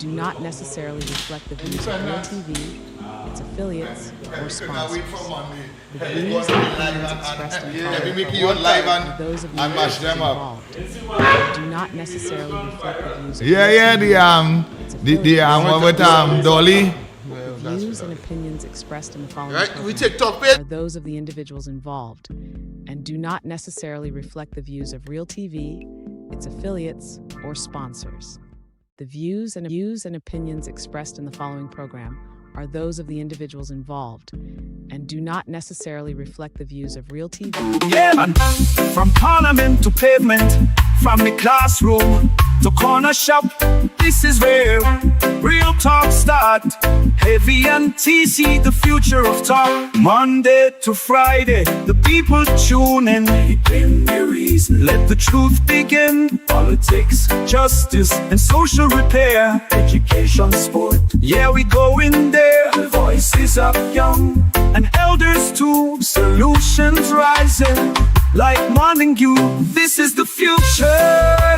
do not necessarily reflect the views of Real TV, its affiliates, or sponsors. The views and opinions expressed in the following are those of the individuals involved and do not necessarily reflect the views of Dolly. The views and opinions expressed in the following are those of the individuals involved and do not necessarily reflect the views of Real TV, its affiliates, or sponsors. The views and opinions expressed in the following program are those of the individuals involved and do not necessarily reflect the views of Real TV. Yeah, man. From parliament to pavement, from the classroom to corner shop, this is where real talk start. Heavy and TC, the future of talk. Monday to Friday, the people tune in. Let the truth begin. Politics, justice, and social repair. Education, sport, yeah, we go in there. The voices up young and elders too. Solutions rising like morning dew. This is the future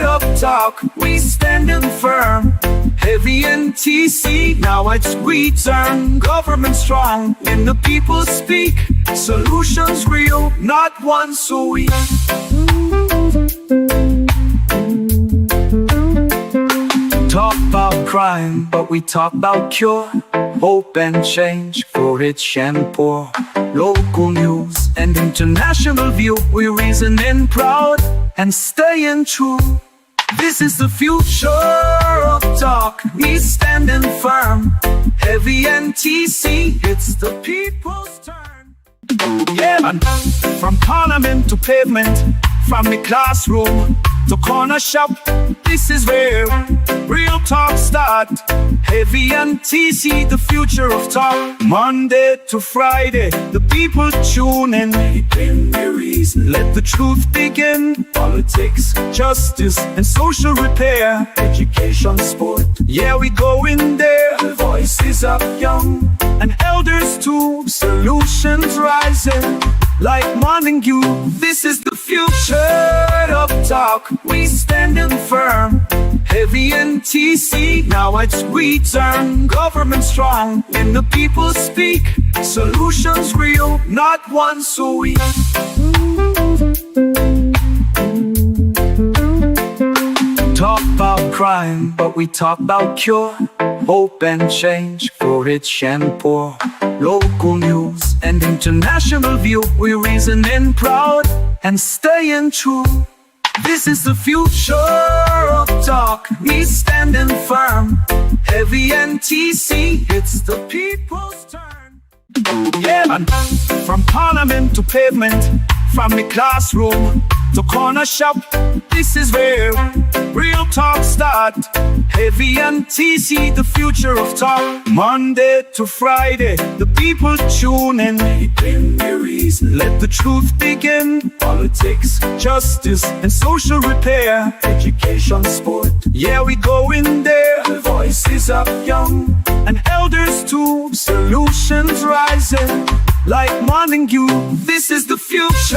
of talk. We standing firm. Heavy and TC, now it's we turn. Government strong, and the people speak. Solutions real, not one so weak. Talk about crime, but we talk about cure. Hope and change for rich and poor. Local news and international view. We reasoning proud and staying true. This is the future of talk. We standing firm. Heavy and TC, it's the people's turn. Yeah, man. From parliament to pavement, from the classroom to corner shop, this is where real talk start. Heavy and TC, the future of talk. Monday to Friday, the people tune in. Let the truth begin. Politics, justice, and social repair. Education, sport, yeah, we go in there. The voices up young and elders too. Solutions rising like morning dew. This is the future of talk. We standing firm. Heavy and TC, now it's we turn. Government strong, and the people speak. Solutions real, not one so weak. Talk about crime, but we talk about cure. Hope and change for rich and poor. Local news and international view. We reasoning proud and staying true. This is the future of talk. We standing firm. Heavy and TC, it's the people's turn. Yeah, man. From parliament to pavement, from the classroom to corner shop, this is where real talk start. Heavy and TC, the future of talk. Monday to Friday, the people tune in. Let the truth begin. Politics, justice, and social repair. Education, sport, yeah, we go in there. The voices up young and elders too. Solutions rising like morning dew. This is the future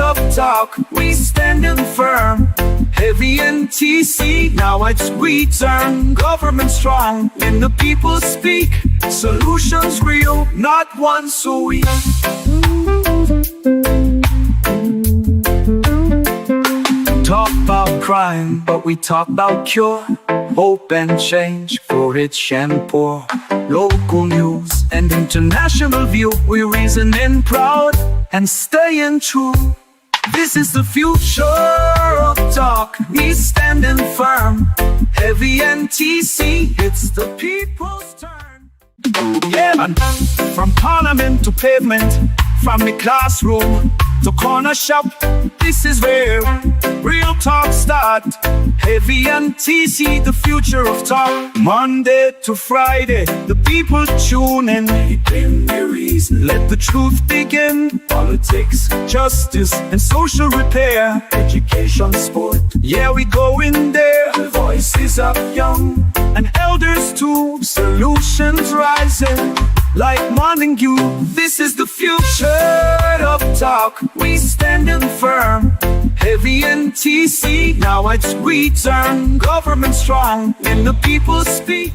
of talk. We standing firm. Heavy and TC, now it's we turn. Government strong, and the people speak. Solutions real, not one so weak. Talk about crime, but we talk about cure. Hope and change for rich and poor. Local news and international view. We reasoning proud and staying true. This is the future of talk. We standing firm. Heavy and TC, it's the people's turn. Yeah, man. From parliament to pavement, from the classroom to corner shop, this is where real talk start. Heavy and TC, the future of talk. Monday to Friday, the people tune in. Let the truth begin. Politics, justice, and social repair. Education, sport, yeah, we go in there. The voices up young and elders too. Solutions rising like morning dew. This is the future of talk. We standing firm. Heavy NTC, now it's we turn. Government strong, and the people speak.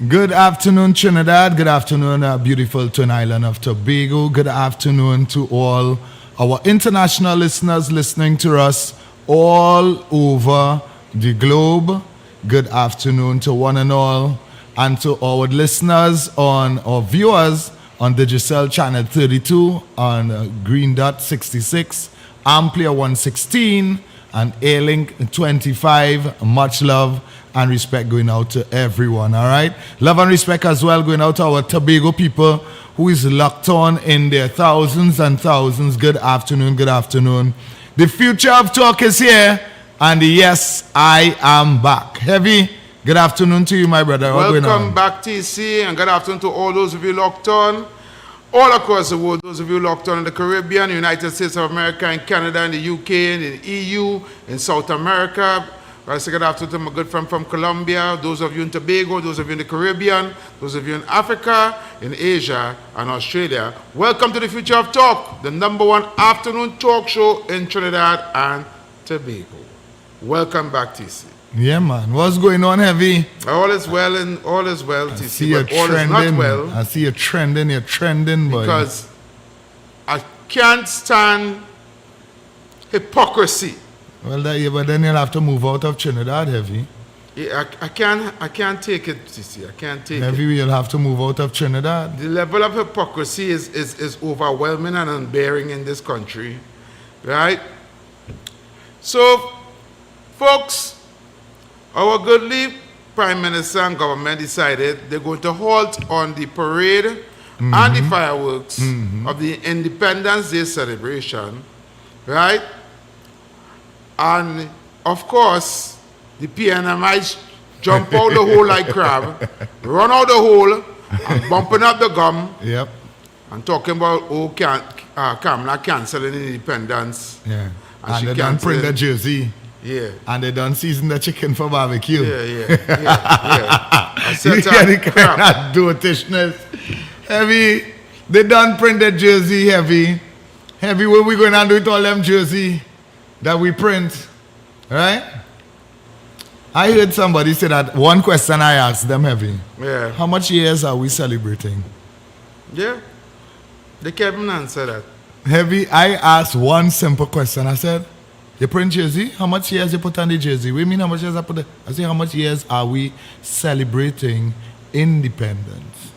Good afternoon, Trinidad. Good afternoon, beautiful twin island of Tobago. Good afternoon to all our international listeners listening to us all over the globe. Good afternoon to one and all, and to our listeners our viewers on Digicel Channel 32, on Green Dot 66, Amplia 116, and A-Link 25. Much love and respect going out to everyone, all right? Love and respect as well going out to our Tobago people who is locked on in their thousands and thousands. Good afternoon, good afternoon. The future of talk is here, and yes, I am back. Heavy, good afternoon to you, my brother. Welcome back, TC, and good afternoon to all those of you locked on all across the world. Those of you locked on in the Caribbean, United States of America, in Canada, in the UK, in the EU, in South America. I say good afternoon to my good friend from Colombia, those of you in Tobago, those of you in the Caribbean, those of you in Africa, in Asia, and Australia. Welcome to the Future of Talk, the #1 afternoon talk show in Trinidad and Tobago. Welcome back, TC. Yeah, man. What's going on, Heavy? All is well, and all is well, TC. I see you trending. All is not well. I see you trending. You're trending, boy. Because I can't stand hypocrisy. Well, but then you'll have to move out of Trinidad, Heavy. Yeah, I can't take it, TC. I can't take Heavy, it. you'll have to move out of Trinidad. The level of hypocrisy is overwhelming and unbearing in this country, right? So, folks, our goodly Prime Minister and government decided they're going to halt on the parade and the fireworks of the Independence Day celebration, right? And, of course, the PNMIs jump out the hole like crab, run out the hole, and bumping up the gum, Yep. and talking about, Kamala canceling independence. Yeah. And And she they done print the canceled. jersey. Yeah. And they done season the chicken for barbecue. Yeah. I You said get the crap. kind of dotishness. Heavy, they done print the jersey, Heavy. Heavy, what we going to do with all them jersey that we print? Right? I heard somebody say that one question I asked them, Heavy. Yeah. How much years are we celebrating? Yeah. They can't even answer that. Heavy, I asked one simple question. I said, you print jersey? How much years you put on the jersey? What do you mean how much years I put on? I say, how much years are we celebrating independence?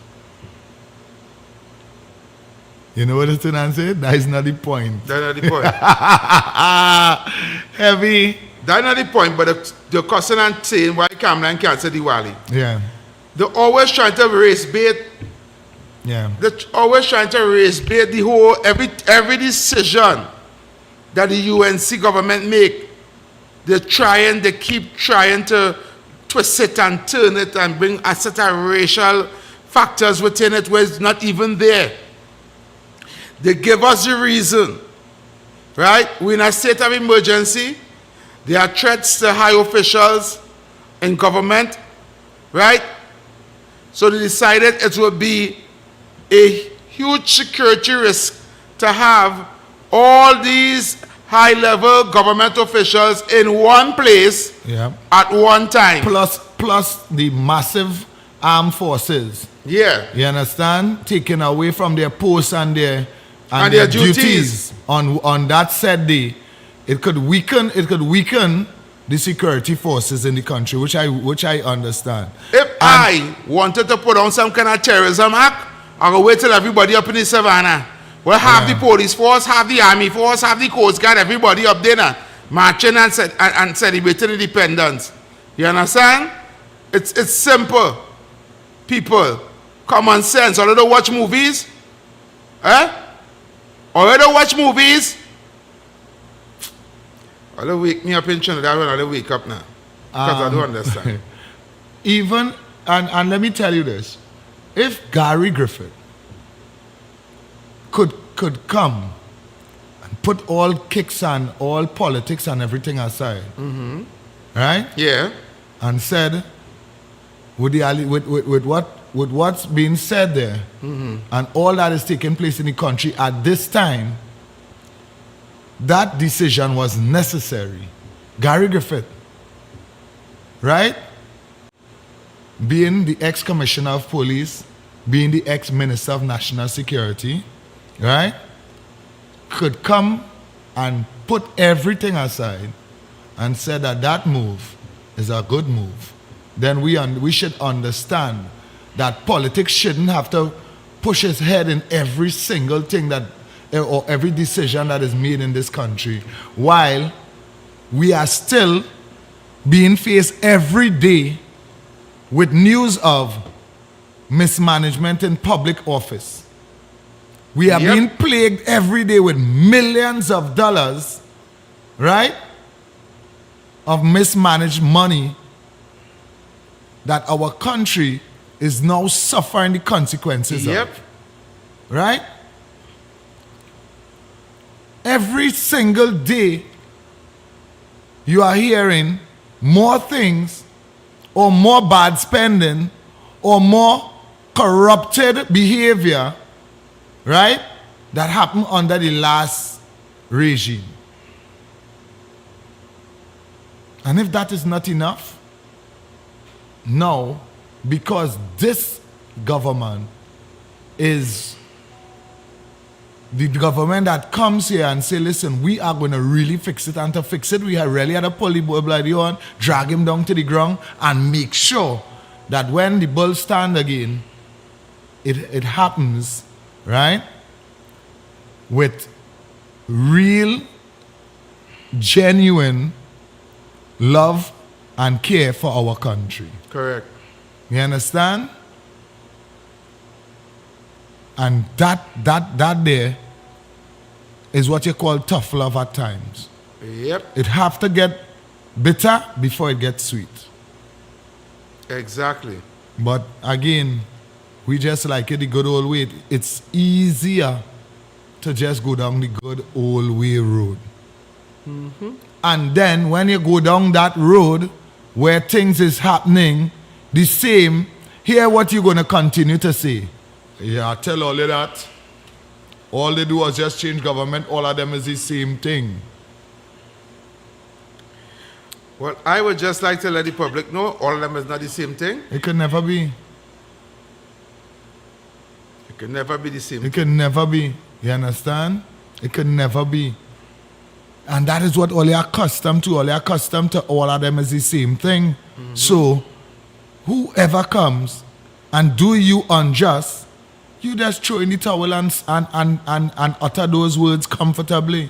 You know what the student said? That is not the point. That's not the point. Heavy. That's not the point, but the question and saying why Kamala cancel Diwali. Yeah. They're always trying to raise bait. Yeah. They're always trying to raise bait the whole, every decision that the UNC government make. They keep trying to twist it and turn it and bring a set of racial factors within it where it's not even there. They give us the reason, right? We're in a state of emergency. There are threats to high officials in government, right? So they decided it would be a huge security risk to have all these high-level government officials in one place at one time. Plus the massive armed forces. Yeah. You understand? Taken away from their posts and their duties. On that said day. It could weaken the security forces in the country, which I understand. If I wanted to put on some kind of terrorism act, I will wait till everybody up in the savannah. Well, have the police force, have the army force, have the coast guard, everybody up there now, marching and celebrating independence. You understand? It's simple. People, common sense. Already watch movies? Already watch movies? Already wake me up in Trinidad when I wake up now. Because I don't understand. Even, and let me tell you this. If Gary Griffith could come and put all kicks and all politics and everything aside, right? Yeah. And said, with what's being said there, and all that is taking place in the country at this time, that decision was necessary. Gary Griffith, right? Being the ex-commissioner of police, being the ex-minister of national security, right? Could come and put everything aside and say that that move is a good move. Then we should understand that politics shouldn't have to push its head in every single thing that, or every decision that is made in this country, while we are still being faced every day with news of mismanagement in public office. We are being plagued every day with millions of dollars, right, of mismanaged money that our country is now suffering the consequences of. Right? Every single day, you are hearing more things, or more bad spending, or more corrupted behavior, right, that happened under the last regime. And if that is not enough, now, because this government is the government that comes here and say, listen, we are going to really fix it, and to fix it, we are really had to pull the bull bloody on, drag him down to the ground, and make sure that when the bull stand again, it happens, right, with real, genuine love and care for our country. Correct. You understand? And that there is what you call tough love at times. Yep. It have to get bitter before it gets sweet. Exactly. But again, we just like it the good old way. It's easier to just go down the good old way road. And then when you go down that road where things is happening the same, hear what you're going to continue to say. Yeah, I tell all of that. All they do is just change government. All of them is the same thing. Well, I would just like to let the public know all of them is not the same thing. It could never be. It can never be the same. It could never be. You understand? It could never be. And that is what all you're accustomed to. All you're accustomed to, all of them is the same thing. So, whoever comes and do you unjust, you just throw in the towel and utter those words comfortably.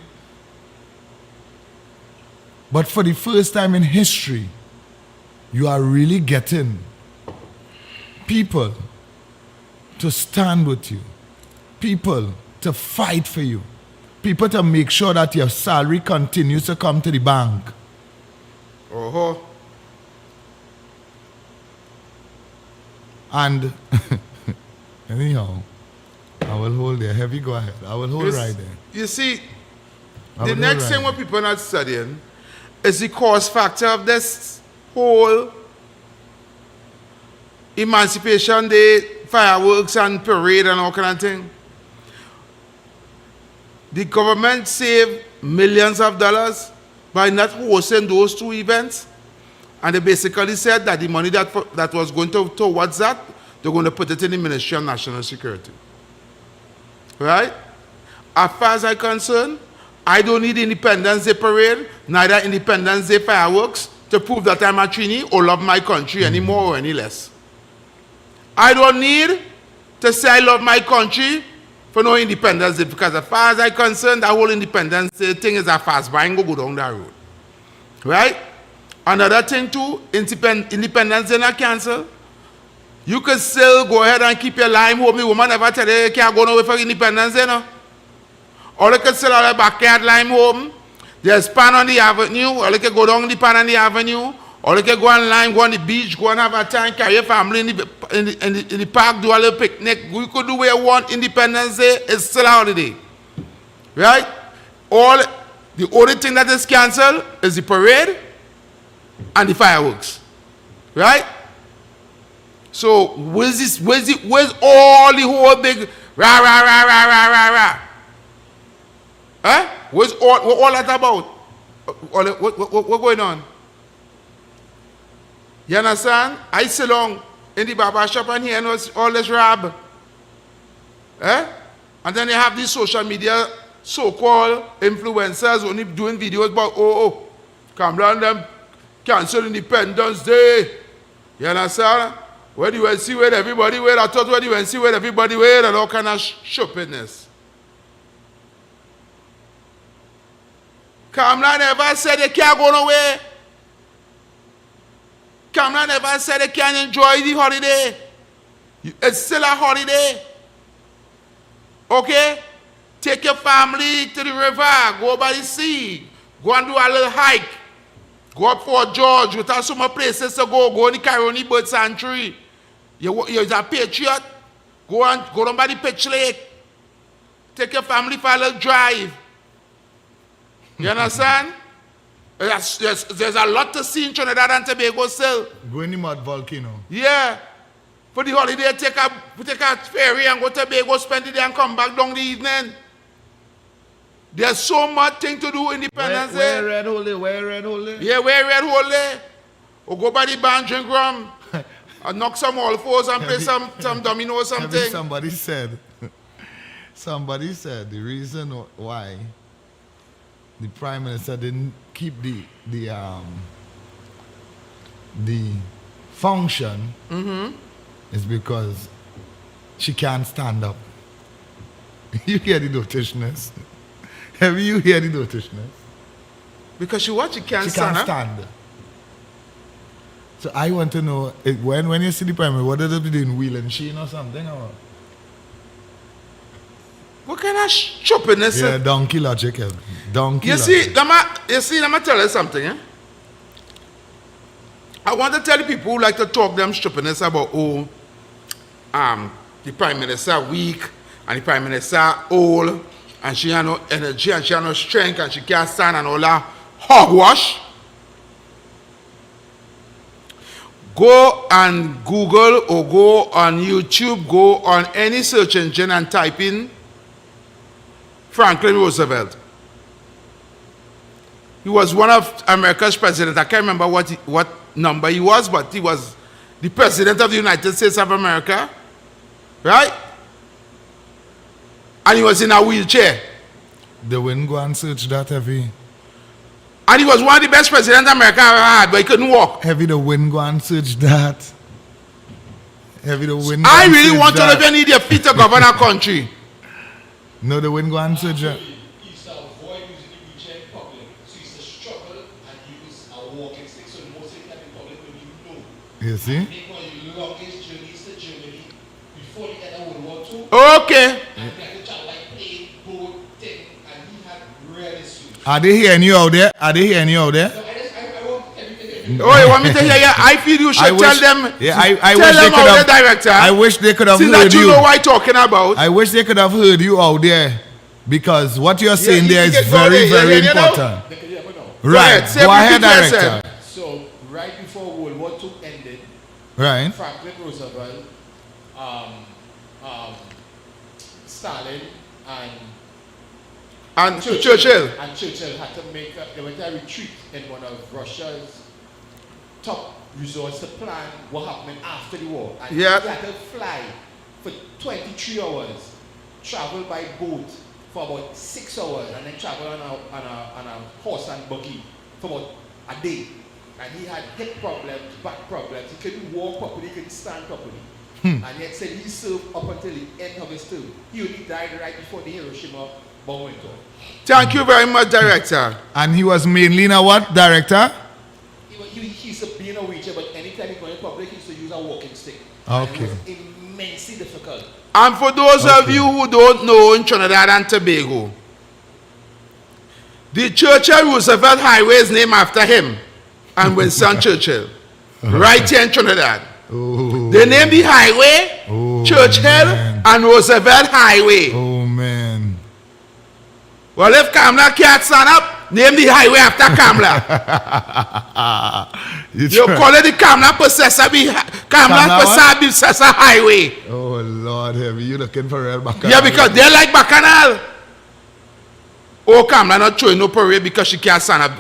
But for the first time in history, you are really getting people to stand with you, people to fight for you, people to make sure that your salary continues to come to the bank. And anyhow, I will hold there. Have you go ahead. I will hold right there. You see, the next thing what people are not studying is the cause factor of this whole Emancipation Day, fireworks and parade and all kind of thing. The government saved millions of dollars by not hosting those two events. And they basically said that the money that was going towards that, they're going to put it in the Ministry of National Security. Right? As far as I'm concerned, I don't need Independence Day parade, neither Independence Day fireworks to prove that I'm a Trini or love my country any more or any less. I don't need to say I love my country for no Independence Day, because as far as I'm concerned, that whole Independence Day thing is a fast buy and go down that road. Right? Another thing too, Independence Day not cancel. You can still go ahead and keep your lime home. The woman never tell you can't go nowhere for Independence Day, no? Or you can still have a backyard lime home. There's pan on the avenue, or you can go down the pan on the avenue, or you can go on lime, go on the beach, go and have a time, carry your family in the park, do a little picnic. You could do where you want. Independence Day is still a holiday. Right? The only thing that is cancelled is the parade and the fireworks. Right? So where's all the whole big rah rah rah rah rah rah rah? Huh? What's all that about? What going on? You understand? I sit along in the barber shop and here and all this rab. Eh? And then they have these social media so-called influencers only doing videos about, come down them, cancel Independence Day. You understand? Where do you see where everybody wear? I thought where do you see where everybody wear and all kind of stupidness. Kamala never said they can't go nowhere. Kamala never said they can't enjoy the holiday. It's still a holiday. Okay? Take your family to the river, go by the sea, go and do a little hike. Go up Fort George, without so many places to go in the Caroni Bird Sanctuary. You're a patriot, go down by the Pitch Lake. Take your family for a little drive. You understand? There's a lot to see in Trinidad and Tobago still. Go in the mud volcano. Yeah. For the holiday, take a ferry and go to Tobago, spend the day and come back down the evening. There's so much thing to do Independence Day. Where red hole? Where red hole? Yeah, where red hole? Or go by the band, drink rum, and knock some all fours and play some domino or something. Somebody said the reason why the Prime Minister didn't keep the function is because she can't stand up. You hear the notishness? Have you heard the notishness? Because she can't She stand. can't stand. So I want to know, when you see the Prime Minister, what did they do in wheel and sheen or something? Or? What kind of stupidness? Yeah, donkey logic. Donkey You logic. see, let me tell you something. Eh? I want to tell the people who like to talk them stupidness about, the Prime Minister weak, and the Prime Minister old, and she has no energy, and she has no strength, and she can't stand, and all that hogwash. Go and Google or go on YouTube, go on any search engine and type in Franklin Roosevelt. He was one of America's presidents. I can't remember what number he was, but he was the president of the United States of America, right? And he was in a wheelchair. They wouldn't go and search that heavy. And he was one of the best presidents America ever had, but he couldn't walk. Heavy the wind go and search that. Heavy the wind. I really want to live and need your feet to govern our country. No, the wind go and search that. He used to avoid using the wheelchair in public. So he used to struggle and use a walking stick. So most of the time in public when you know. You see? Make one of the longest journeys to Germany before the end of World War II. Okay. And he had to travel like plane, boat, thing, and he had really sweet. Are they hearing you out there? Are they hearing you out there? So I want everything. Oh, you want me to hear you? I feel you should tell them. Yeah, I tell wish they them could how have. the director. I wish they could have See heard that you you. know what I'm talking about. I wish they could have heard you out there, because what you're saying you there is can go very, there, very you know? important. They can hear me now. Right. ahead, say Go everything ahead, you director. said. So right before World War II ended, Right. Franklin Roosevelt, Stalin, And Churchill. and Churchill had to make they went to a retreat in one of Russia's top resorts to plan what happened after the war. And Yeah. he had to fly for 23 hours, travel by boat for about 6 hours, and then travel on a horse and buggy for about a day. And he had hip problems, back problems. He couldn't walk properly, he couldn't stand properly. And yet said he served up until the end of his term. He only died right before the Hiroshima bomb went off. Thank you very much, director. And he was mainly in a what, director? He used to be in a wheelchair, but anytime he go in public, he used to use a walking stick. Okay. And it was immensely difficult. And for those of you who don't know, in Trinidad and Tobago, the Churchill Roosevelt Highway is named after him and Winston Churchill, right here in Trinidad. Oh. They named the highway Churchill man. and Roosevelt Highway. Oh, man. Well, if Kamala can't stand up, name the highway after Kamala. You call it the Kamala Possessor Highway. Oh, Lord, heavy. You looking for real bacchanal? Yeah, because they like Bacchanal. Oh, Kamala not throwing no parade because she can't stand up.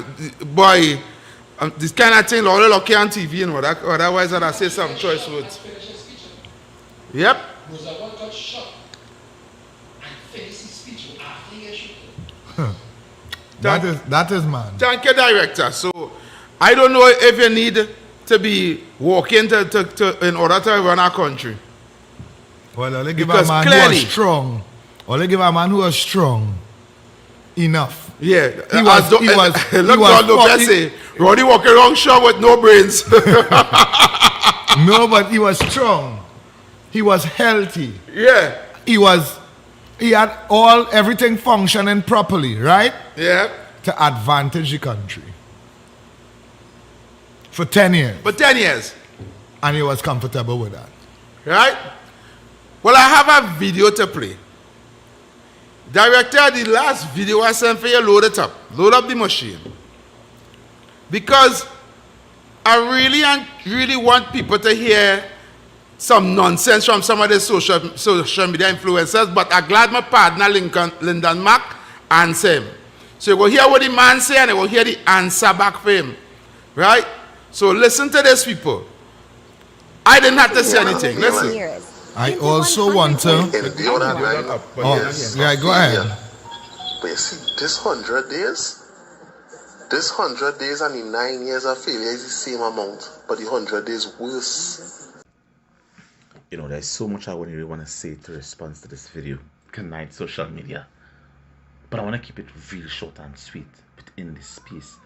Boy, this kind of thing, all lucky on TV, you know. Otherwise, I'd say some choice words. Yep. Roosevelt got shot and finished his speech after he shot. That is man. Thank you, director. So, I don't know if you need to be walking to in order to run our country. Well, only give Because a man clearly- who was strong. Only give a man who was strong enough. Yeah, He was look, God, no say, Roddy walking around shop with no brains. No, but he was strong. He was healthy. Yeah, He had everything functioning properly, right? yeah. To advantage the country. For 10 years. But 10 years, And he was comfortable with that. right? Well, I have a video to play. Director, the last video I sent for you, load it up. Load up the machine. Because I really want people to hear some nonsense from some of the social media influencers, but I'm glad my partner Lyndon Mack answer him. So you will hear what the man say and you will hear the answer back for him. Right? So listen to this, people. I didn't have to say anything. Listen. I also want to... And you know that, right? Yeah, go ahead. But you see, this 100 days and the 9 years of failure is the same amount, but the 100 days worse. You know, there's so much I really want to say to respond to this video. Good night, social media. But I want to keep it real short and sweet within the space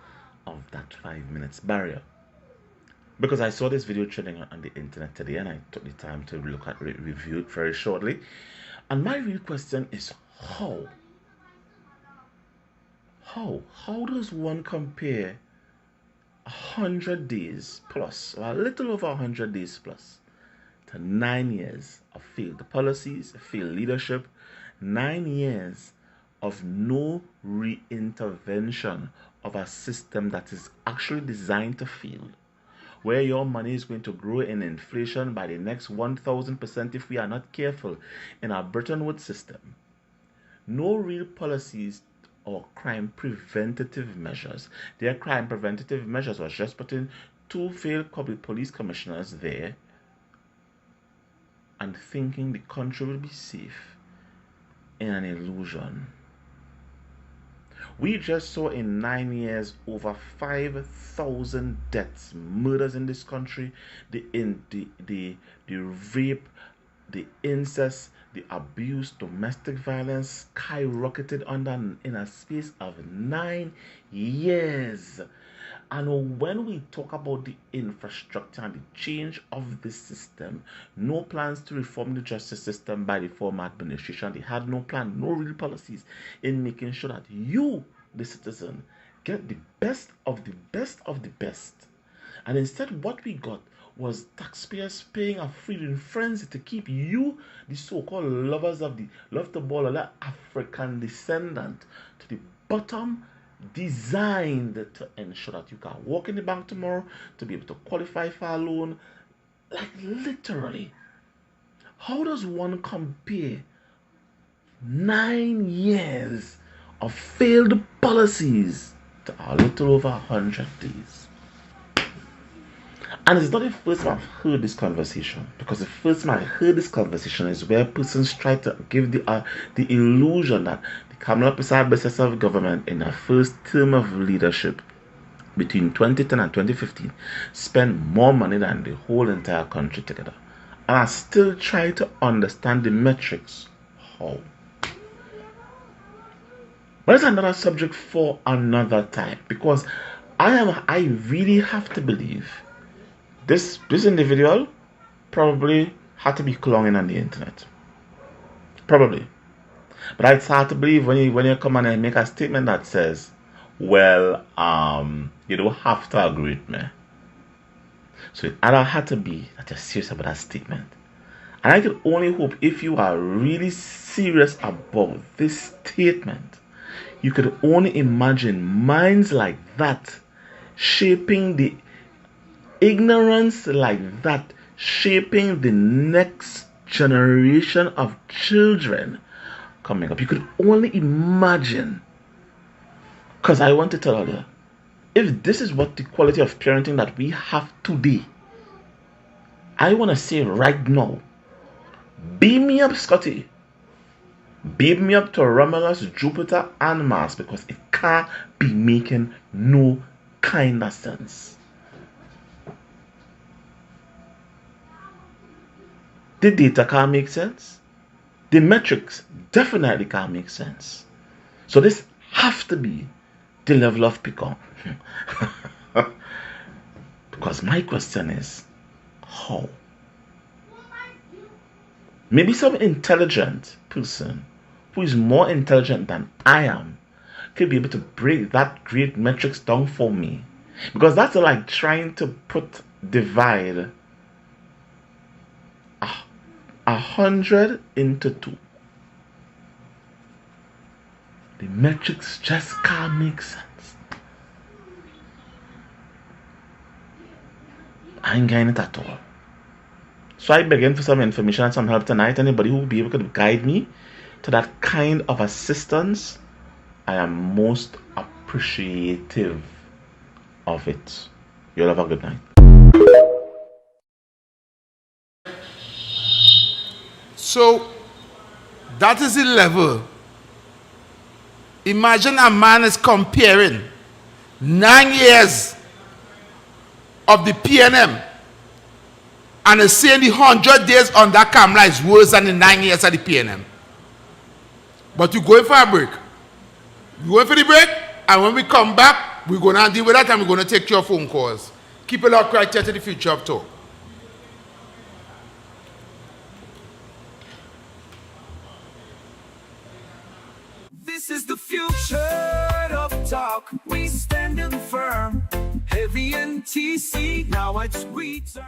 of that 5 minutes barrier. Because I saw this video trending on the internet today and I took the time to look at it, review it very shortly. And my real question is how? How does one compare 100 days plus, or a little over 100 days plus, to 9 years of failed policies, failed leadership, 9 years of no reintervention of a system that is actually designed to fail, where your money is going to grow in inflation by the next 1,000% if we are not careful in our Bretton Woods system. No real policies or crime preventative measures. Their crime preventative measures was just putting 2 failed public police commissioners there and thinking the country will be safe in an illusion. We just saw in 9 years over 5,000 deaths, murders in this country, the rape, the incest, the abuse, domestic violence skyrocketed in a space of 9 years. And when we talk about the infrastructure and the change of the system, no plans to reform the justice system by the former administration. They had no plan, no real policies in making sure that you, the citizen, get the best of the best of the best. And instead, what we got was taxpayers paying a freedom frenzy to keep you, the so-called lovers of the love to ball, that African descendant, to the bottom, designed to ensure that you can walk in the bank tomorrow to be able to qualify for a loan. Like literally, how does one compare 9 years of failed policies to a little over 100 days? And it's not the first time I've heard this conversation, because the first time I heard this conversation is where persons try to give the illusion that the Kamala business of government in the first term of leadership between 2010 and 2015 spent more money than the whole entire country together. And I still try to understand the metrics. How? But it's another subject for another time, because I really have to believe this individual probably had to be cloning on the internet. Probably. But it's hard to believe when you come and make a statement that says, well, you don't have to agree with me. So it either had to be that you're serious about that statement. And I can only hope, if you are really serious about this statement, you could only imagine minds like that shaping the ignorance like that, shaping the next generation of children coming up. You could only imagine Because I want to tell you, if this is what the quality of parenting that we have today, I want to say right now, beam me up, Scotty. Beam me up to Romulus, Jupiter, and Mars, because it can't be making no kind of sense. The data can't make sense. The metrics definitely can't make sense. So this have to be the level of Picon. Because my question is, how? Maybe some intelligent person who is more intelligent than I am could be able to break that great metrics down for me. Because that's like trying to divide 100 into 2. The metrics just can't make sense. I ain't getting it at all. So I begging for some information and some help tonight. Anybody who will be able to guide me to that kind of assistance, I am most appreciative of it. You'll have a good night. So that is the level. Imagine a man is comparing 9 years of the PNM and is saying the 100 days on that camera is worse than the 9 years of the PNM. But you're going for a break. You're going for the break, and when we come back, we're going to deal with that and we're going to take your phone calls. Keep it locked right here to the Future of Talk. This is the future of talk. We standing firm. Heavy and TC. Now it's we turn.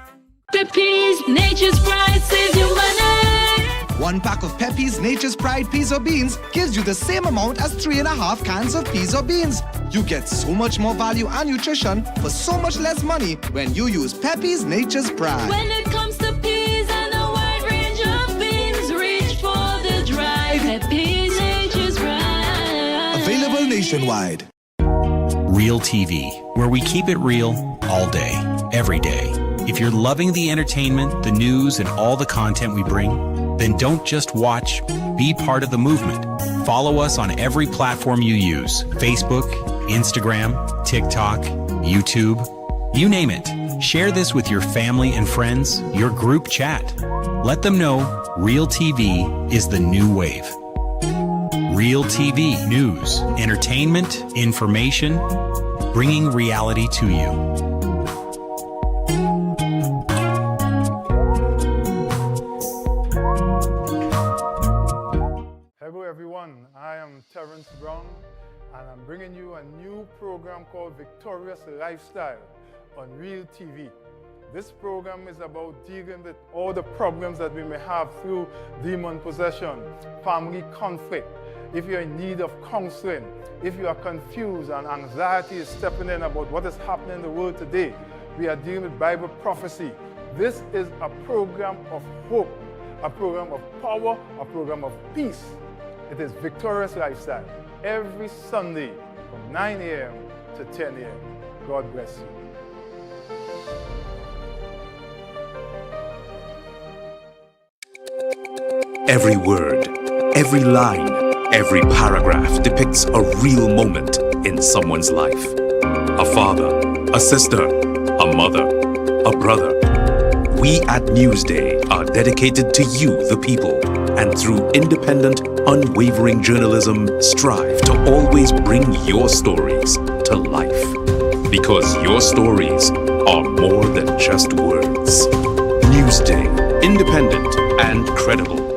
Pepe's Nature's Pride saves you money. 1 pack of Pepe's Nature's Pride peas or beans gives you the same amount as 3.5 cans of peas or beans. You get so much more value and nutrition for so much less money when you use Pepe's Nature's Pride. When it comes to peas and a wide range of beans, reach for the drive. Pepe's Nature's Pride. Available nationwide. Real TV, where we keep it real all day, every day. If you're loving the entertainment, the news, and all the content we bring, then don't just watch, be part of the movement. Follow us on every platform you use: Facebook, Instagram, TikTok, YouTube, you name it. Share this with your family and friends, your group chat. Let them know Real TV is the new wave. Real TV, news, entertainment, information, bringing reality to you. Hello everyone, I am Terrence Brown and I'm bringing you a new program called Victorious Lifestyle on Real TV. This program is about dealing with all the problems that we may have through demon possession, family conflict. If you're in need of counseling, if you are confused and anxiety is stepping in about what is happening in the world today, we are dealing with Bible prophecy. This is a program of hope, a program of power, a program of peace. It is Victorious Lifestyle, every Sunday from 9 a.m. to 10 a.m. God bless you. Every word, every line, every paragraph depicts a real moment in someone's life. A father, a sister, a mother, a brother. We at Newsday are dedicated to you, the people, and through independent, unwavering journalism, strive to always bring your stories to life. Because your stories are more than just words. Newsday, independent and credible.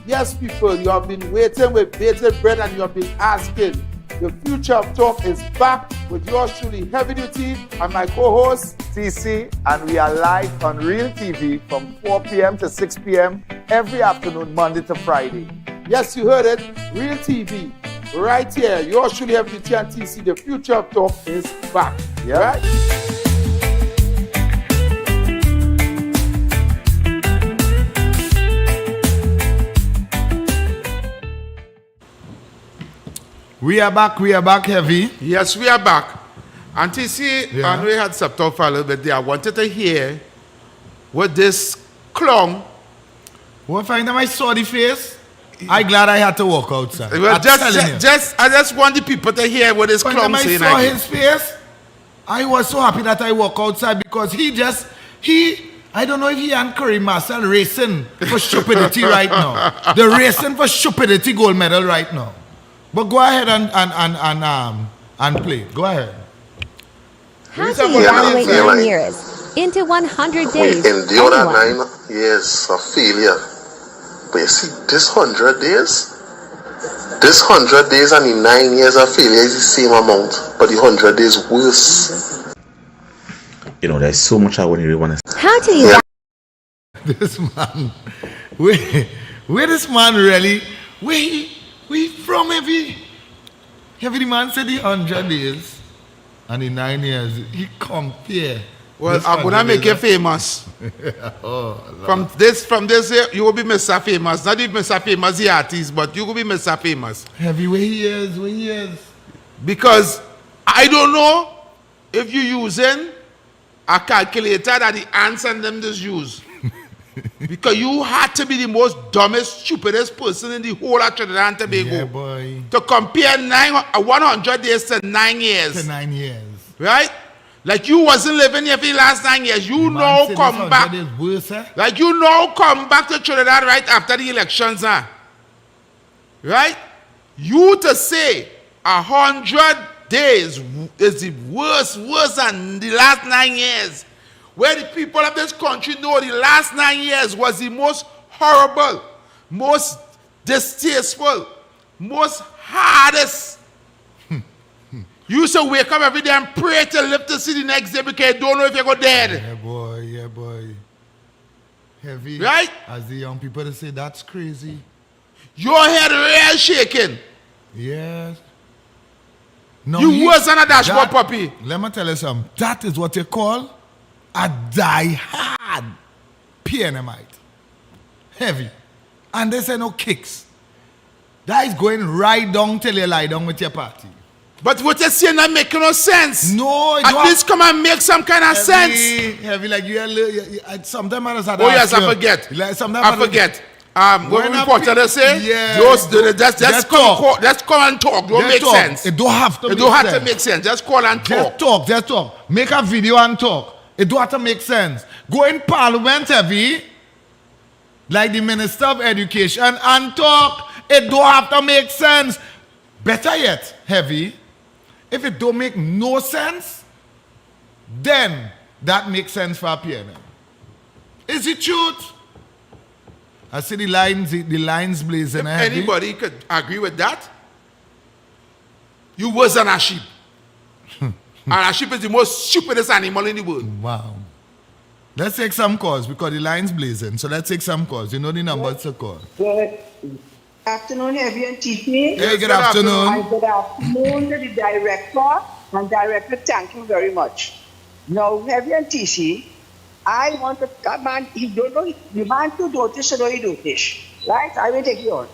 Yes, people, you have been waiting with bated breath and you have been asking. The Future of Talk is back with yours truly, Heavy Duty, and my co-host, TC, and we are live on Real TV from 4 p.m. to 6 p.m. every afternoon, Monday to Friday. Yes, you heard it, Real TV, right here, yours truly, Heavy Duty and TC. The Future of Talk is back, right? We are back, Heavy. Yes, we are back. And TC, Yeah. and we had stepped off for a little bit there. I wanted to hear what this clown. What find time I saw the face, I glad I had to walk outside. Well, I'm telling you. I just want the people to hear what this When clown I saying. saw his face, I was so happy that I walk outside because I don't know if he and Curry Marcel racing for stupidity right now. They're racing for stupidity gold medal right now. But go ahead and play. Go ahead. How do you evaluate 9 years into 100 days? We endure that Anyone? 9 years of failure. But you see, this 100 days, and the 9 years of failure is the same amount, but the 100 days worse. You know, there's so much I would really want to. How do you? This man, where this man really? Where he from? Heavy the man said the 100 days and the 9 years. He compare. Well, I'm gonna make you famous. Oh, from this year, you will be Mr. Famous. Not even Mr. Famous, the artist, but you will be Mr. Famous. Heavy, where he is. Because I don't know if you're using a calculator that the ants and them just use. Because you had to be the most dumbest, stupidest person in the whole of Trinidad and Tobago. Yeah, boy. To compare 100 days to 9 years. To 9 years. Right? Like you wasn't living here for the last 9 years. You now come back. Worse, eh? Like you now come back to Trinidad right after the elections. Right? You to say 100 days is the worse than the last 9 years. Where the people of this country know the last 9 years was the most horrible, most distasteful, most hardest. You used to wake up every day and pray to live to see the next day because you don't know if you're going dead. Yeah, boy. Heavy. Right? As the young people say, that's crazy. Your head real shaking. Yes. No, you worse than a dashboard puppy. Let me tell you something. That is what you call a die-hard PNMite. Heavy. And they say no kicks. That is going right down till you lie down with your party. But what you're saying not making no sense. No, at least come and make some kind of sense. Heavy, like sometimes I just had oh yes, I forget. Like, I forget. What reporter say? Yeah. Just come and talk. Don't make sense. It don't have to. It don't have to make sense. Just call and talk. Just talk. Make a video and talk. It don't have to make sense. Go in Parliament, Heavy, like the Minister of Education, and talk. It don't have to make sense. Better yet, Heavy, if it don't make no sense, then that makes sense for PNM. Is it truth? I see the lines blazing. If anybody could agree with that, you worse than a sheep. And a sheep is the most stupidest animal in the world. Wow. Let's take some calls because the line's blazing. So let's take some calls. You know the numbers to call. Good afternoon, Heavy and TT. Hey, good afternoon. And good afternoon to the director. And director, thank you very much. Now, Heavy and TC, I want to, that man, he don't know, the man to do this, so he do this. Right? I will take you on.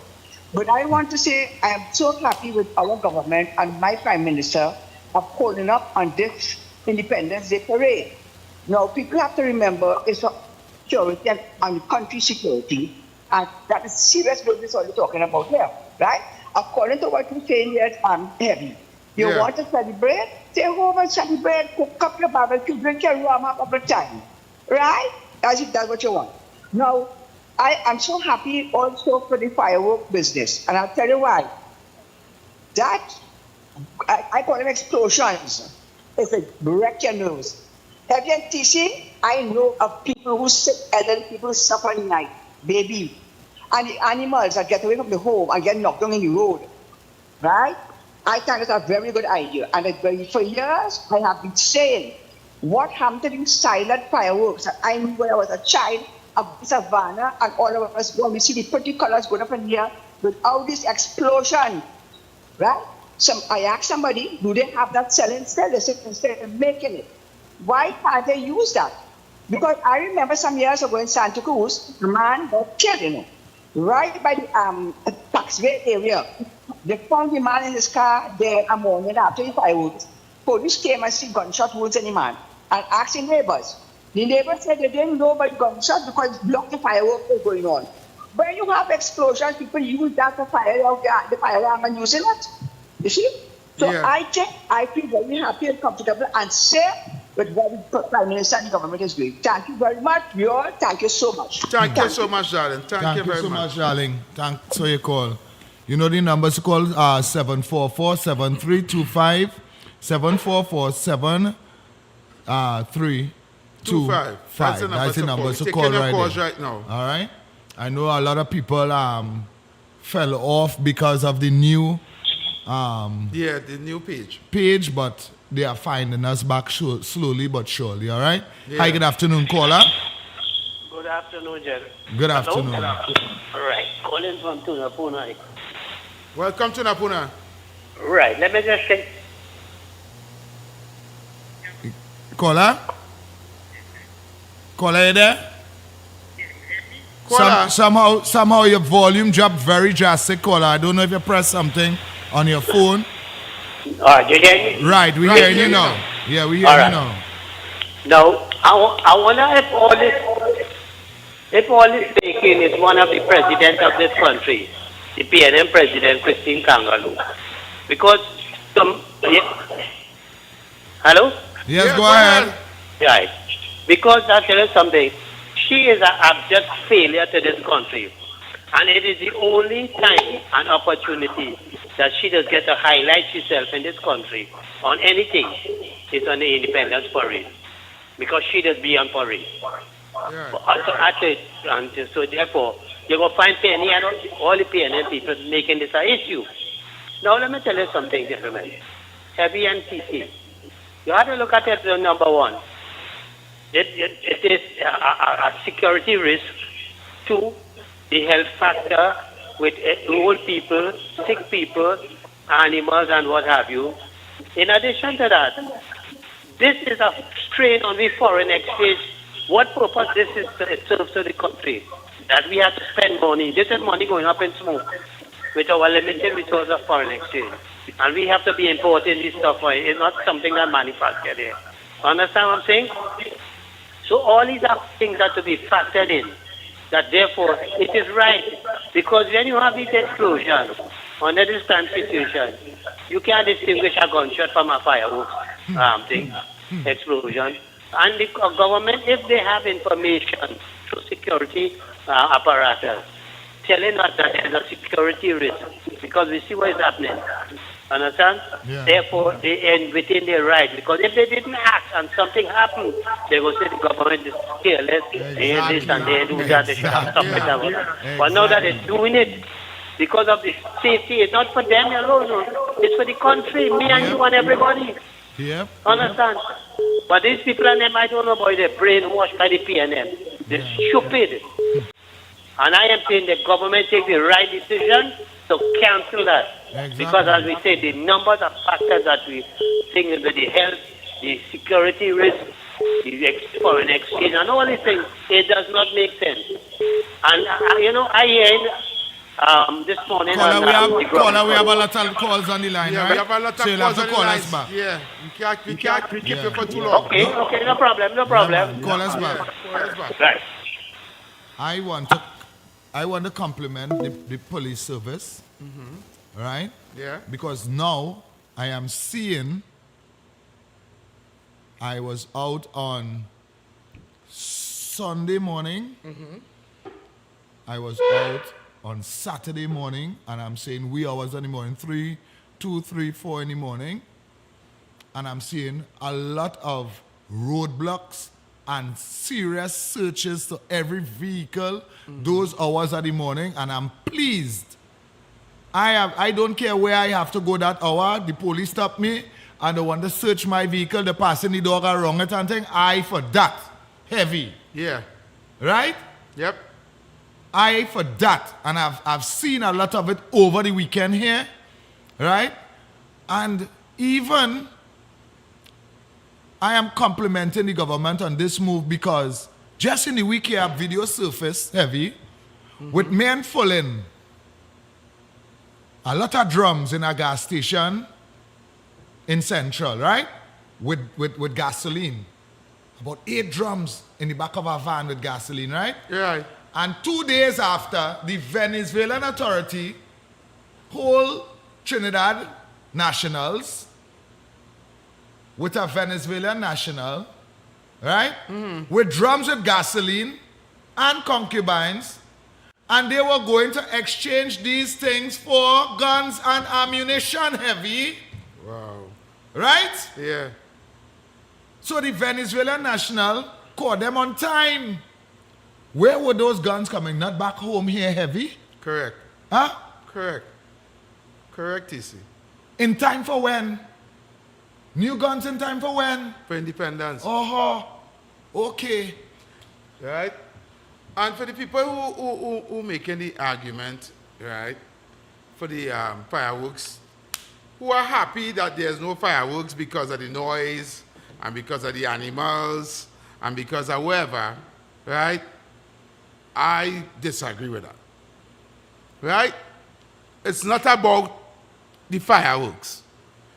But I want to say, I am so happy with our government and my Prime Minister of calling up on this Independence Day parade. Now, people have to remember it's for security and country security, and that is serious business what we're talking about here, right? According to what you're saying here, Heavy. You want to celebrate? Stay home and celebrate, cook up your barbecue, drink your rum, have a good time, right? That's what you want. Now, I am so happy also for the firework business, and I'll tell you why. That I call them explosions. It's a wreck your nose. Have you TC? I know of people who sick, elderly people who suffer at night, baby, and the animals that get away from the home and get knocked down in the road. Right? I think it's a very good idea. And for years, I have been saying, what happened to these silent fireworks? I knew when I was a child of Savannah, and all of us, when we see the pretty colors going up in here, without this explosion, right? I asked somebody, do they have that selling still? They said, instead of making it. Why can't they use that? Because I remember some years ago in Santa Cruz, a man got killed, right by the Taxway area. They found the man in his car there a morning after the fireworks. Police came and see gunshot wounds in the man and asked the neighbors. The neighbors said they didn't know about gunshot because it blocked the fireworks was going on. When you have explosions, people use that to fire out the firearm and using it. You see? So I feel very happy and comfortable and safe with what the Prime Minister and the government is doing. Thank you very much. Thank you so much. Thank you so much, darling. Thank you very so much. darling. Thanks for your call. You know the numbers to call 744-7325, 744-7325. That's the number to Taking call your right calls there. right now. All right. I know a lot of people fell off because of the new the new page, but they are finding us back slowly but surely. All right. Yeah. Hi, good afternoon, caller. Good afternoon, Jerry. Good Hello? afternoon. All right, calling from Tunapuna. Welcome to Napuna. Right, let me just say. Caller, you there? Somehow your volume dropped very drastic, caller. I don't know if you pressed something on your phone. You hear me? Right, we hear you now. Yeah, we hear you now. Now, I wonder if all this speaking is one of the presidents of this country, the PNM president, Christine Kangaloo. Because hello? Yes, go ahead. Right. Because I'll tell you something. She is an abject failure to this country. And it is the only time and opportunity that she does get to highlight herself in this country on anything is on the Independence Parade. Because she does be on parade. So therefore, you will find Penny and all the PNM people making this an issue. Now let me tell you something, gentlemen. Heavy and TC. You have to look at it, number one. It is a security risk. Two, the health factor with old people, sick people, animals, and what have you. In addition to that, this is a strain on the foreign exchange. What purpose this is it serves to the country? That we have to spend money. This is money going up in smoke with our limited resource of foreign exchange. And we have to be importing this stuff. It's not something that manufactured here. Understand what I'm saying? So all these are things that to be factored in. That therefore it is right. Because when you have this explosion under this constitution, you can't distinguish a gunshot from a fireworks explosion. And the government, if they have information through security apparatus, telling us that there's a security risk, because we see what is happening. Understand? Yeah. Therefore, they end within their right. Because if they didn't act and something happened, they will say the government is careless, they do this and they do that, they should have stopped it. But now that they're doing it, because of the safety, it's not for them alone, it's for the country, me and you and everybody. Yep. Understand? But these people and them, I don't know about their brainwashed by the PNM. They're stupid. And I am saying the government take the right decision to cancel that. Exactly. Because as we say, the numbers of factors that we think with the health, the security risk, the foreign exchange, and all these things, it does not make sense. And, I hear this morning... we have a lot of calls on the line, yeah, right? we have a lot of so calls on the call line. us back. Yeah, we can't keep you for too long. Okay, no problem. Call us back. Right. I want to compliment the police service, right? Yeah. Because now I am seeing. I was out on Sunday morning. I was out on Saturday morning, and I'm saying wee hours in the morning, 3, 2, 3, 4 in the morning, and I'm seeing a lot of roadblocks and serious searches to every vehicle those hours of the morning, and I'm pleased. I don't care where I have to go that hour. The police stop me and they want to search my vehicle. They're passing the dog around it and thing. I for that heavy. Yeah. Right? Yep. I for that, and I've seen a lot of it over the weekend here, right? And even I am complimenting the government on this move because just in the week here, video surfaced heavy with men falling a lot of drums in a gas station in Central, right? With gasoline. About 8 drums in the back of a van with gasoline, right? Right. And 2 days after, the Venezuelan authority hold Trinidad nationals with a Venezuelan national, right? With drums with gasoline and concubines, and they were going to exchange these things for guns and ammunition, heavy. Wow. Right? Yeah. So the Venezuelan national caught them on time. Where were those guns coming? Not back home here, heavy? Correct. Huh? Correct. Correct, TC. In time for when? New guns in time for when? For independence. Okay. Right? And for the people who making the argument, right, for the fireworks, who are happy that there's no fireworks because of the noise and because of the animals and because of whatever, right? I disagree with that. Right? It's not about the fireworks.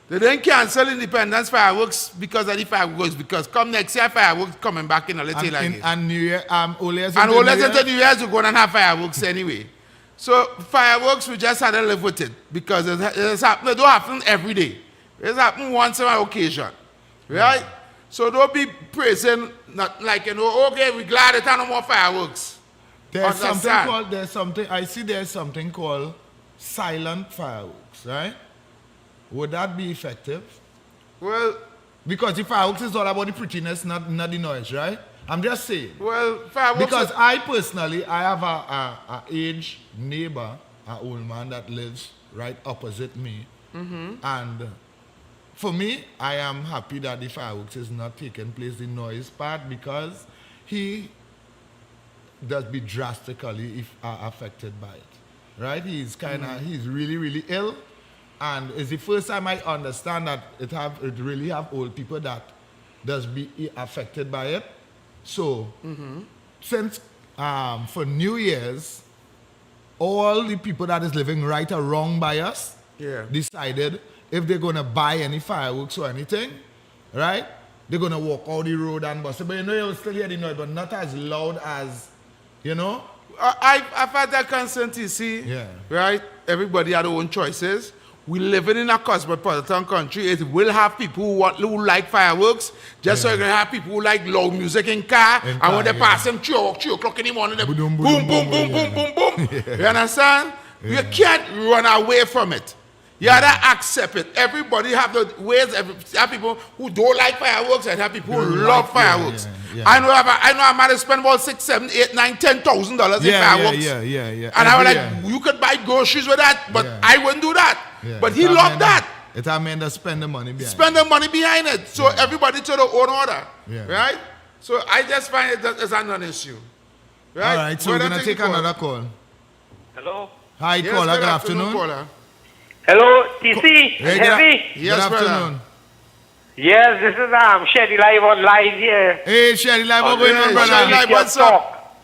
They didn't cancel Independence fireworks because of the fireworks, because come next year, fireworks coming back in a little like it. And New Year, only and only into New Year's we're going to have fireworks anyway. So fireworks, we just had to live with it because it don't happen every day. It happens once in an occasion, right? So don't be praising, not like, okay, we're glad it's no more fireworks. There's something called silent fireworks, right? Would that be effective? Well, because the fireworks is all about the prettiness, not the noise, right? I'm just saying. Well, fireworks. Because I personally, I have a aged neighbor, an old man that lives right opposite me. And for me, I am happy that the fireworks is not taking place, the noise part, because he does be drastically affected by it, right? He's he's really, really ill. And it's the first time I understand that it really have old people that does be affected by it. So, since for New Year's, all the people that is living right or wrong by us decided if they're going to buy any fireworks or anything, right, they're going to walk out the road and bust it. But you'll still hear the noise, but not as loud as, I've had that concern, TC, right? Everybody had their own choices. We living in a cosmopolitan country. It will have people who like fireworks, just so you're going to have people who like loud music in car, and when they pass them 3 o'clock in the morning, they boom, boom, boom, boom, boom, boom. You understand? You can't run away from it. You have to accept it. Everybody have the ways. Have people who don't like fireworks and have people who love fireworks. I know I might have spent about $6, $7, $8, $9, $10,000 in fireworks. And I was like, you could buy groceries with that, but I wouldn't do that. But he loved that. It meant to spend the money behind Spend the money behind it. So everybody to their own order. Right? So I just find it as a non-issue. Right? All right, so we're going to take another call. Hello? Hi, caller. Good afternoon. Caller. Hello, TC. Heavy. Good afternoon. Yes, this is Sherry Live on live here. Hey, Sherry Live, what's going on, brother? Sherry Live, what's up?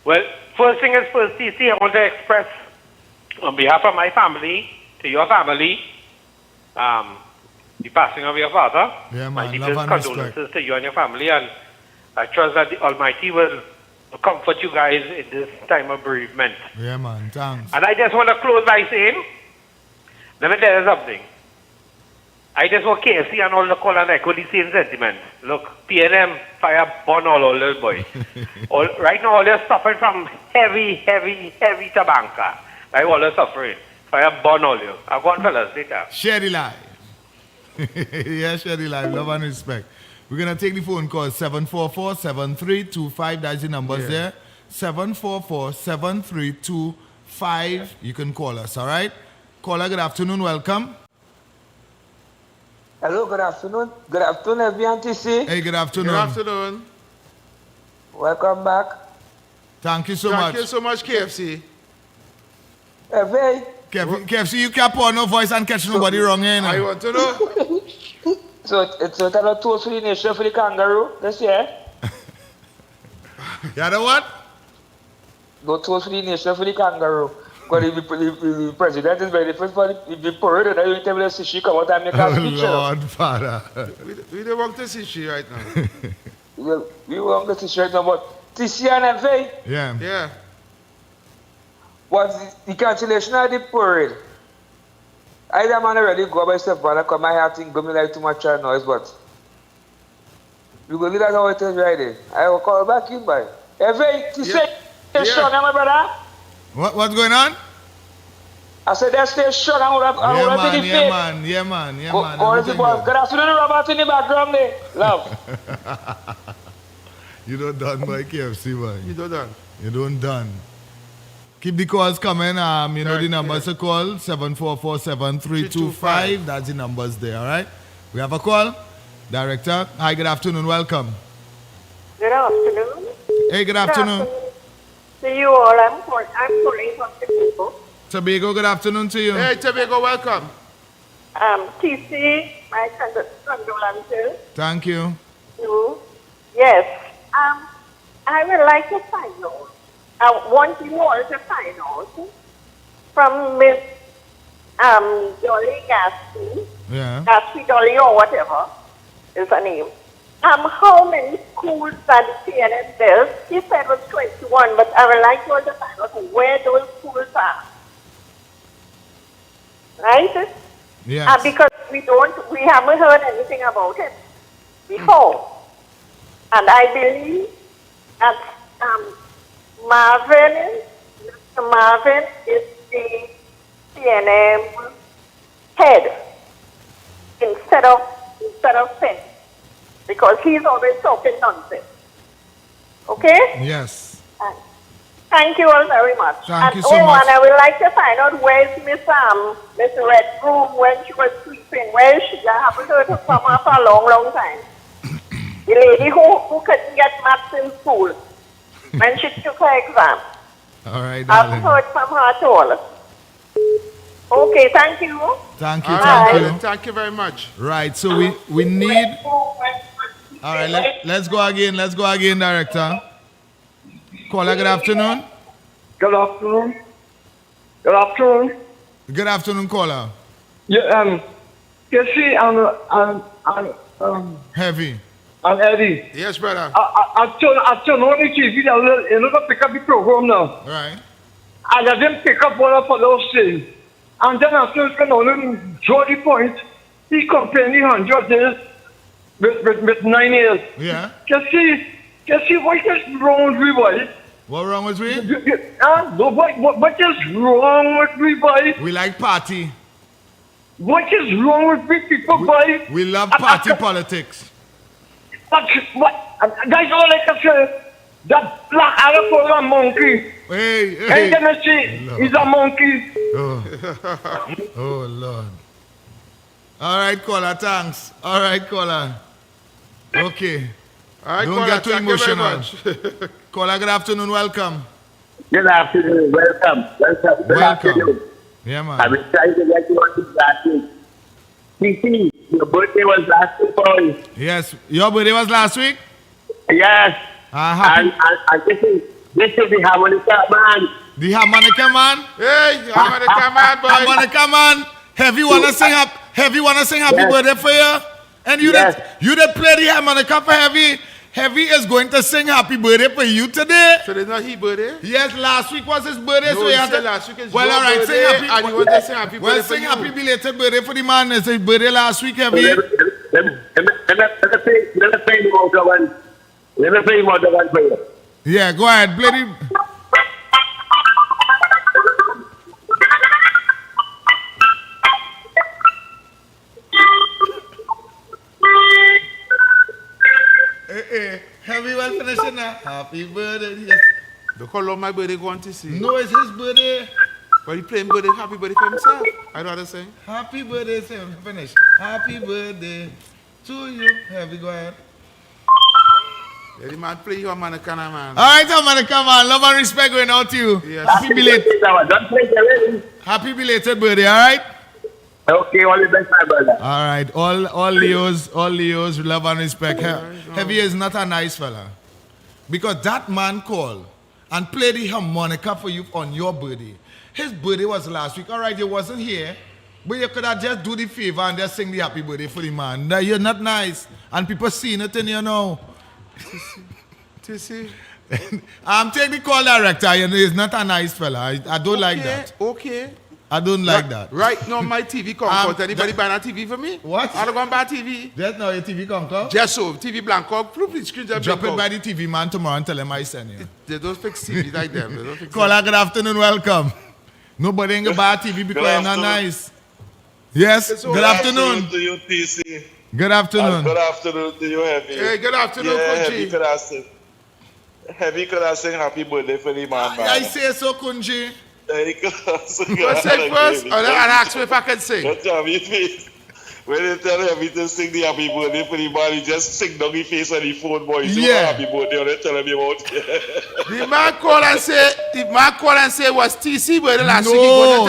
Well, first thing is first, TC, I want to express on behalf of my family, to your family, the passing of your father. Yeah, my man. deepest Love and condolences respect. to you and your family, and I trust that the Almighty will comfort you guys in this time of bereavement. Yeah, man. Thanks. And I just want to close by saying, let me tell you something. I just want KFC and all the call and echo the same sentiments. Look, PNM, fire burn all little boys. Right now, all they're suffering from heavy tobacco. Right, all they're suffering. Fire burn all you. I've gone, fellas, later. Sherry Live. Yeah, Sherry Live. Love and respect. We're going to take the phone call 744-7325. That's the numbers there. 744-7325. You can call us, all right? Caller, good afternoon. Welcome. Hello, good afternoon. Good afternoon, everyone, TC. Hey, good afternoon. Good afternoon. Welcome back. Thank you so much. Thank you so much, KFC. Hey, KFC, you can't pour no voice and catch nobody wrong, eh? I want to know. So it's a toast for the nation for the kangaroo this year. You know what? No toast for the nation for the kangaroo. Because if the president is very different for the parade, and then you tell me to see she come out and make a speech. Lord, Father. We don't want to see she right now. We want to see she right now, but this year and FA. Yeah. Was the cancellation of the parade. I don't want to really go by myself, but I come my heart think going like too much noise, but we go leave that how it is right there. I will call back in by. FA, to say shut down, my brother. What's going on? I said that stay shut down. Yeah, man. Good afternoon, Robert in the background there. Love. You don't done by KFC, man. You don't done. You don't done. Keep the calls coming. You know the numbers to call 744-7325. That's the numbers there. All right. We have a call. Director. Hi. Good afternoon. Welcome. Good afternoon. Hey. Good afternoon. To you all. I'm calling from Tobago. Tobago. Good afternoon to you. Hey, Tobago. Welcome. TC. My condolences. Thank you. Yes. I would like to find out. I want you all to find out from Miss Dolly Gatsby, Gatsby Dolly or whatever is her name. How many schools that CNN built? She said it was 21, but I would like you all to find out where those schools are. Right? Yes. Because we haven't heard anything about it before. And I believe that Mr. Marvin is the CNN head instead of Finn, because he's always talking nonsense. Okay? Yes. Thank you all very much. Thank you so much. And I would like to find out where's Miss Red Room when she was sleeping. Where is she? I haven't heard from her for a long time. The lady who couldn't get maths in school when she took her exam. All right, I haven't heard from her at all. Okay, thank you. Thank you, Thank you very much. Right, so we need... All right, let's go again, Director. Caller, good afternoon. Good afternoon. Good afternoon. Good afternoon, caller. Yeah, you see, Heavy. I'm Eddie. Yes, brother. I turn on the TV, you know, pick up the program now. Right. And I didn't pick up what I was saying. And then I still can only draw the point. He compared the 100 days with 9 years. Yeah. You see what is wrong with everybody? What wrong with we? What is wrong with everybody? We like party. What is wrong with big people, boy? We love party politics. That's all I can say. That black Arab is a monkey. Hey. And then I say, he's a monkey. Oh, Lord. All right, caller, thanks. All right, caller. Okay. All right, Don't caller, get too thank you very emotional. much. Caller, good afternoon, welcome. Good afternoon, welcome. Good afternoon. Yeah, man. I've been trying to get you on this last week. TC, your birthday was last week, boy. Yes, your birthday was last week? Yes. Happy. And this is the harmonica man. The harmonica man? Hey, harmonica man, boy. Harmonica man. Heavy wanna sing happy birthday for you? And you did play the harmonica for Heavy. Heavy is going to sing happy birthday for you today. So it's not his birthday? Yes, last week was his birthday. No, so he had said to, last week is well, your all right, birthday, sing happy. and you want to sing happy birthday well, for sing you. happy belated birthday for the man. It's his birthday last week, Heavy. Let me play the motor one. Let me play the motor one for you. Yeah, go ahead, play the... Heavy well finishing now. Happy birthday. Yes. Don't call on my birthday going to see. No, it's his birthday. But he playing birthday, happy birthday for himself. I know what I'm saying. Happy birthday, Sam. Finish. Happy birthday to you. Heavy, go ahead. Yeah, the man play your man, man. All right, man, come on. Love and respect going out to you. Yes. Happy belated. Don't play the Happy belated birthday, all right? Okay, all the best, my brother. All right, all Leos, love and respect. Heavy is not a nice fella. Because that man called and play the harmonica for you on your birthday. His birthday was last week. All right, you wasn't here, but you could have just do the favor and just sing the happy birthday for the man. That you're not nice, and people seeing it in you now. TC. I'm taking the call director. You know, he's not a nice fella. I don't like that. Okay. I don't like that. Right now, my TV Concord. Anybody buying a TV for me? What? I don't go and buy a TV. Just now, your TV Concord? Just so. TV Blanco. Proof screen. Drop it by the TV man tomorrow and tell him I send you. They don't fix TV like them. They don't fix Caller, good afternoon. Welcome. Nobody ain't going to buy a TV because you're not nice. Yes, good afternoon. To you, TC. Good afternoon. Good afternoon to you, Heavy. Hey, good afternoon, Kunji. Heavy could have sing happy birthday for the man. I say so, Kunji. He could have sing. You sing first, or then ask me if I can sing. When they tell Heavy to sing the happy birthday for the man, he just sing down his face on the phone, boy. He say happy birthday, and they tell him about The man call and say it was TC birthday last week.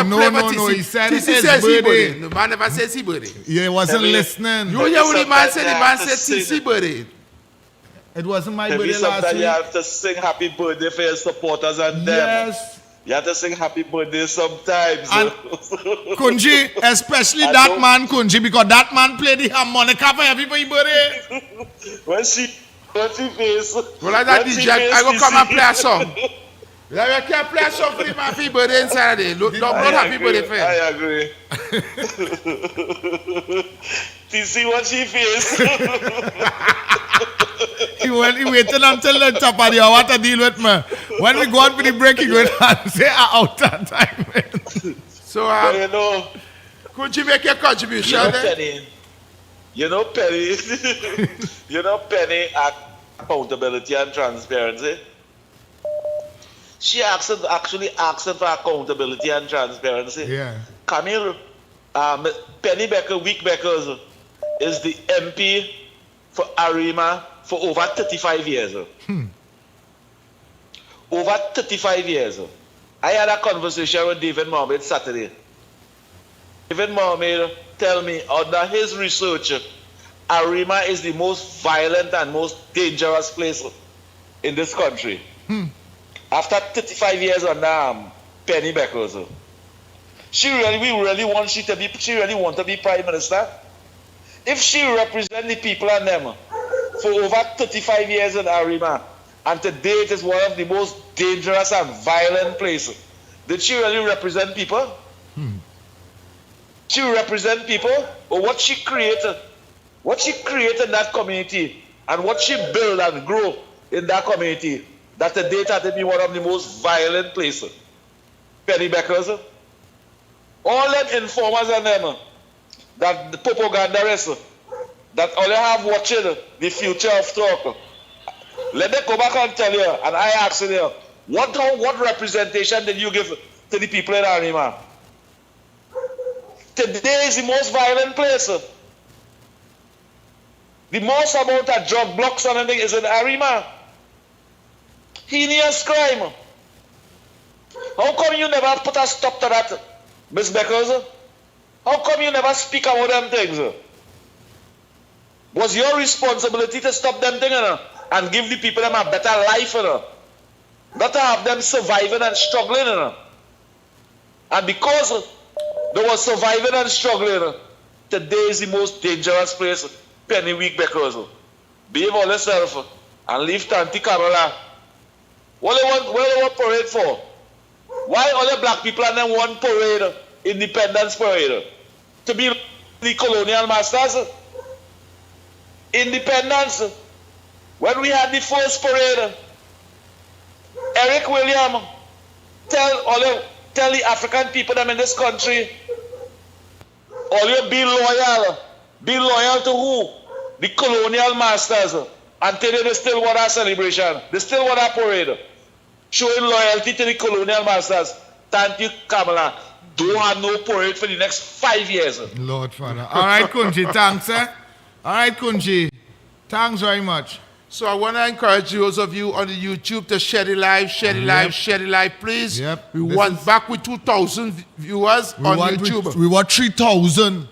No, he said TC his says he birthday. birthday. The man never says he birthday. Yeah, he wasn't listening. You hear what the man said? The man said TC birthday. It wasn't my Heavy, birthday last sometimes week. you have to sing happy birthday for your supporters and them. Yes. You have to sing happy birthday sometimes. And Kunji, especially that man Kunji, because that man played the harmonica for everybody's birthday. when she face. Well, like that DJ, I go come and play a song. Like, I can't play a song for the man for birthday inside the day. Don't happy birthday for him. I agree. To see what she face. He waited until the top of the hour to deal with me. When we go on for the break, he went and say, out that time. So, you know, could you make your contribution? You know, Penny, Penny, accountability and transparency. She actually asking for accountability and transparency. Yeah. Camille, Penny Becker, Week Beckers, is the MP for Arima for over 35 years. Over 35 years. I had a conversation with David Mohammed Saturday. David Mohammed tell me, under his research, Arima is the most violent and most dangerous place in this country. After 35 years under Penny Beckers. We really want to be Prime Minister. If she represent the people and them for over 35 years in Arima, and today it is one of the most dangerous and violent places, did she really represent people? She represent people, or what she created in that community, and what she built and grew in that community, that today it had to be one of the most violent places. Penny Beckers, all them informers and them, that the propagandists, that all you have watching the future of talk, let them go back and tell you, and I ask you, what representation did you give to the people in Arima? Today is the most violent place. The most amount of drug blocks and everything is in Arima. Heinous crime. How come you never put a stop to that, Miss Beckers? How come you never speak about them things? Was your responsibility to stop them things and give the people them a better life? Not to have them surviving and struggling. And because they were surviving and struggling, today is the most dangerous place, Penny Week Beckers. Behave all yourself and leave Tanti Carola. What do they want parade for? Why all the black people and them want parade, independence parade? To be the colonial masters? Independence. When we had the first parade, Eric William tell the African people them in this country, all you be loyal to who? The colonial masters. Until they still want our celebration. They still want our parade. Showing loyalty to the colonial masters. Thank you, Kamala. Don't have no parade for the next 5 years. Lord Father. All right, Kunji, thanks, eh? All right, Kunji. Thanks very much. So I want to encourage those of you on the YouTube to share the live, share the live, please. Yep. We want back with 2,000 viewers on YouTube. We want 3,000,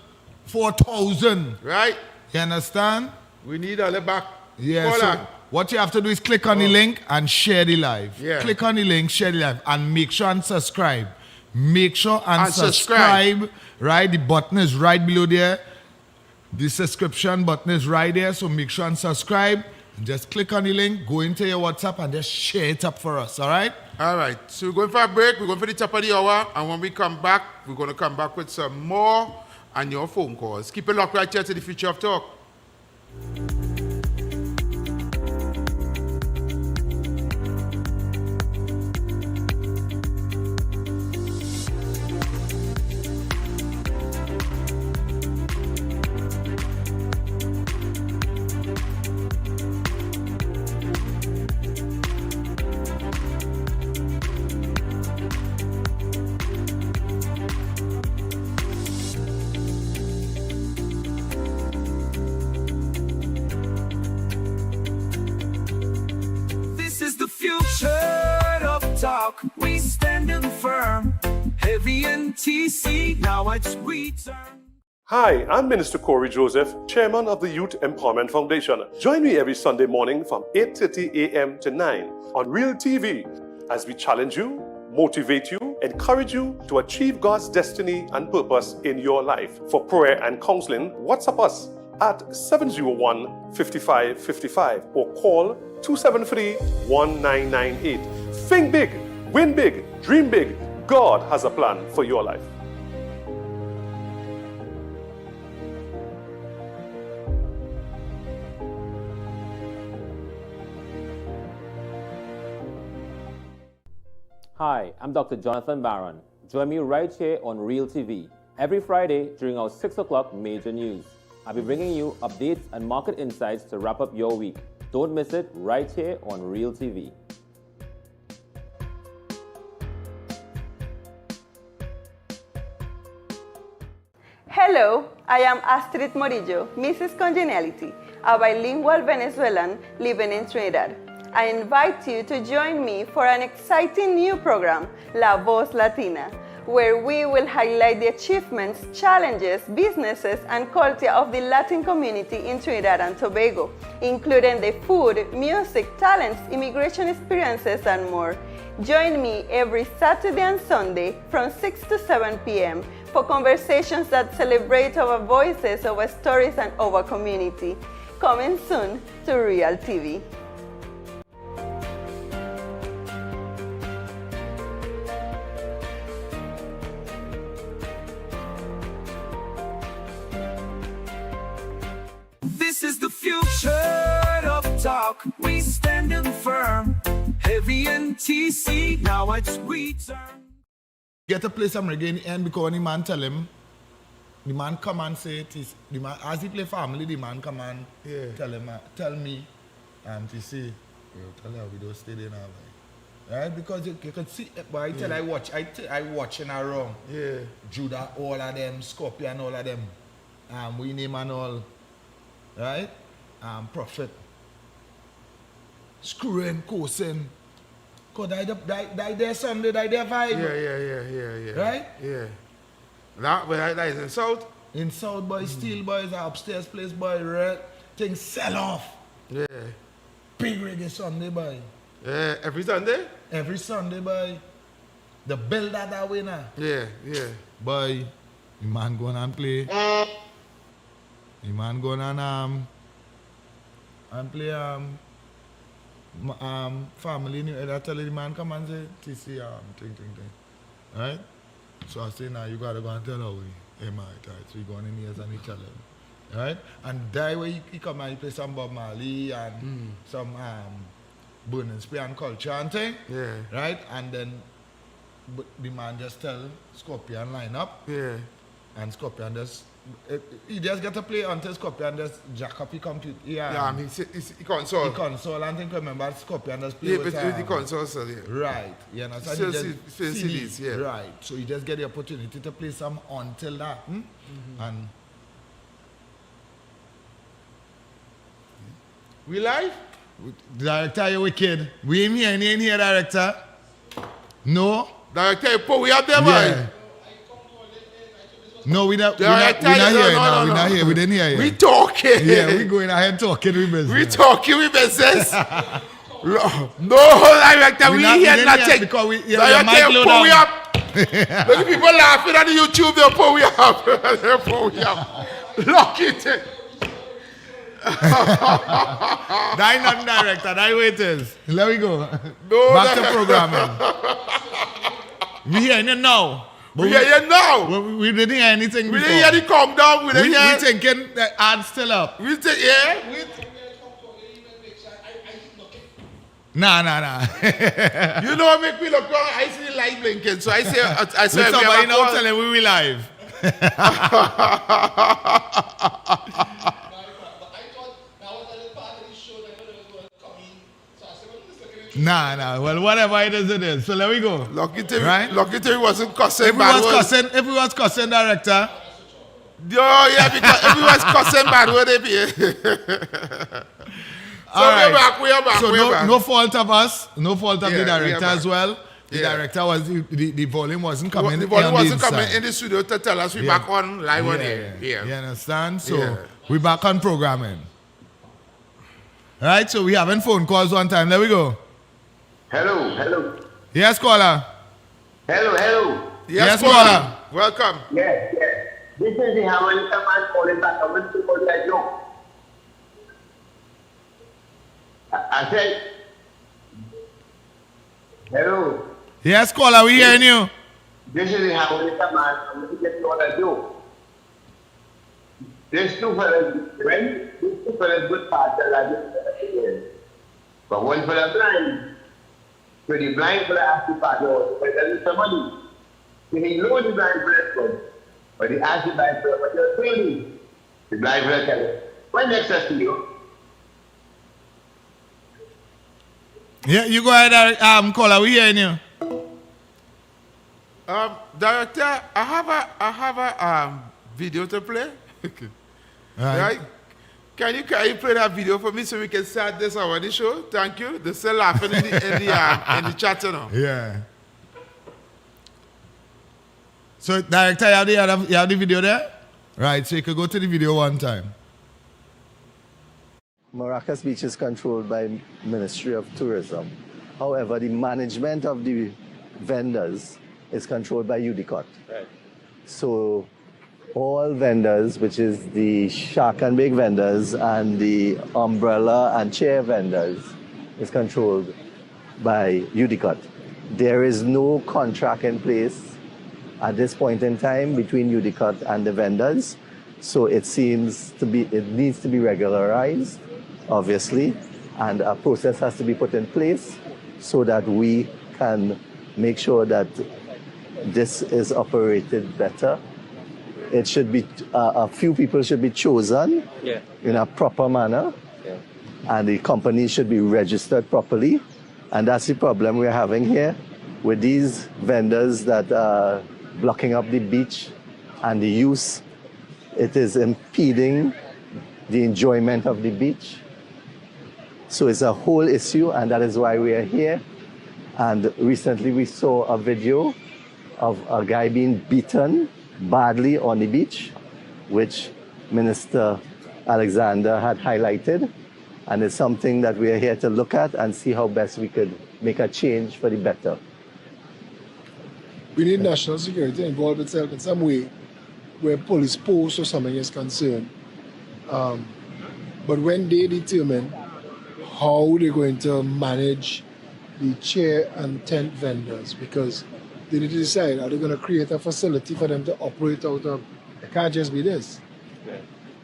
4,000. Right? You understand? We need all the back. Yeah, What you have to do is click on the link and share the live. Yeah. Click on the link, share the live, and make sure and subscribe. Make sure and And subscribe. subscribe. Right, the button is right below there. The subscription button is right there, so make sure and subscribe. And just click on the link, go into your WhatsApp, and just share it up for us, all right? All right. So we're going for a break. We're going for the top of the hour. And when we come back, we're going to come back with some more and your phone calls. Keep it locked right here to the Future of Talk. This is the future of talk. We standing firm. Heavy and TC. Now it's we turn. Hi, I'm Minister Corey Joseph, Chairman of the Youth Empowerment Foundation. Join me every Sunday morning from 8:30 a.m. to 9 on Real TV as we challenge you, motivate you, encourage you to achieve God's destiny and purpose in your life. For prayer and counseling, WhatsApp us at 701-5555 or call 273-1998. Think big, win big, dream big. God has a plan for your life. Hi, I'm Dr. Jonathan Barron. Join me right here on Real TV every Friday during our 6 o'clock major news. I'll be bringing you updates and market insights to wrap up your week. Don't miss it right here on Real TV. Hello, I am Astrid Morillo, Mrs. Congeniality, a bilingual Venezuelan living in Trinidad. I invite you to join me for an exciting new program, La Voz Latina, where we will highlight the achievements, challenges, businesses, and culture of the Latin community in Trinidad and Tobago, including the food, music, talents, immigration experiences, and more. Join me every Saturday and Sunday from 6 to 7 p.m. for conversations that celebrate our voices, our stories, and our community. Coming soon to Real TV. This is the future of talk. We standing firm. Heavy and TC. Now it's we turn. Get to play some reggae in the end because when the man tell him, the man come and say it is, the man, as he play family, the man come and tell him, tell me, TC, tell her we don't stay there now. Right? Because you can see, but I tell I watching around. Yeah. Judah, all of them, Scorpion, all of them. We name and all. Right? Prophet. Screwing, cursing. Cause die there Sunday, die there vibe. Yeah. Right? Yeah. That is in South? In South, boy, Steel Boys, upstairs place, boy, red. Things sell off. Yeah. Big reggae Sunday, boy. Yeah, every Sunday? Every Sunday, boy. The builder that winner. Yeah. Boy, the man going and play. The man going and play family. I tell the man come and say TC thing. Right? So I say now you gotta go and tell her hey man, right? So we go on in here and he tell him. Right? And that way he come and he play some Bob Marley and some Burning Spray and Culture and thing. Yeah. Right? And then the man just tell Scorpion line up. Yeah. And Scorpion just he just get to play until Scorpion just jack up the computer. Yeah, he console. The console and think remember Scorpion just play with the console, so yeah. Right. You understand? Still CDs, yeah. Right. So you just get the opportunity to play some until that. And we live? Director, you wicked. We ain't here, director. No. Director, we up there, boy. No, we're not Director, here now. no, We're not here. We didn't hear you. We talking. Yeah, we going ahead talking with business. We talking with business. No, director, we hear nothing. Because we Director, pull we up. Look at people laughing on the YouTube, they'll pull we up. They'll pull we up. Lock it. That nothing, director. That waiters. Let me go. No, back to programming. We hearing you now. We hear you now. We didn't hear anything before. We didn't hear the calm down. We thinking the ad's still up. We think, yeah. Nah. You know what make me look wrong? I see the light blinking, so I say, Look, somebody now telling we live. Nah. Well, whatever it is. So let me go. Lucky to right? Lucky to wasn't cussing. If we was cussing, director. Yeah, because if we was cussing bad word, So we're back. So no fault of us, no fault of the director as well. The director was the volume wasn't coming. The volume wasn't coming in the studio to tell us we back on live on air. Yeah. You understand? So we back on programming. Right? So we having phone calls one time. There we go. Hello. Yes, caller. Hello. Yes, caller. Welcome. Yes. This is the harmonica man calling back. I want to call that joke. I said, hello. Yes, caller, we hearing you. This is the harmonica man. I'm going to get all I do. There's two fellas, good parts that I just but one fella blind. So the blind fella asked the father, but there is some money. So he knows the blind fella, but he asked the blind fella, but you're saying the blind fella tell him, what next to you? Yeah, you go ahead, caller, we hearing you. Director, I have a video to play. Right? Can you play that video for me so we can start this on the show? Thank you. They're still laughing in the chat now. Yeah. So, director, you have the video there? Right, so you can go to the video one time. Maracas Beach is controlled by Ministry of Tourism. However, the management of the vendors is controlled by UDCOT. Right. So all vendors, which is the shark and bake vendors and the umbrella and chair vendors, is controlled by UDCOT. There is no contract in place at this point in time between UDCOT and the vendors. So it needs to be regularized, obviously, and a process has to be put in place so that we can make sure that this is operated better. It should be, a few people should be chosen in a proper manner, and the company should be registered properly. And that's the problem we're having here with these vendors that are blocking up the beach and the use. It is impeding the enjoyment of the beach. So it's a whole issue, and that is why we are here. And recently we saw a video of a guy being beaten badly on the beach, which Minister Alexander had highlighted. And it's something that we are here to look at and see how best we could make a change for the better. We need national security involved itself in some way where police posts or something is concerned. But when they determine how they're going to manage the chair and tent vendors, because they need to decide, are they going to create a facility for them to operate out of? It can't just be this.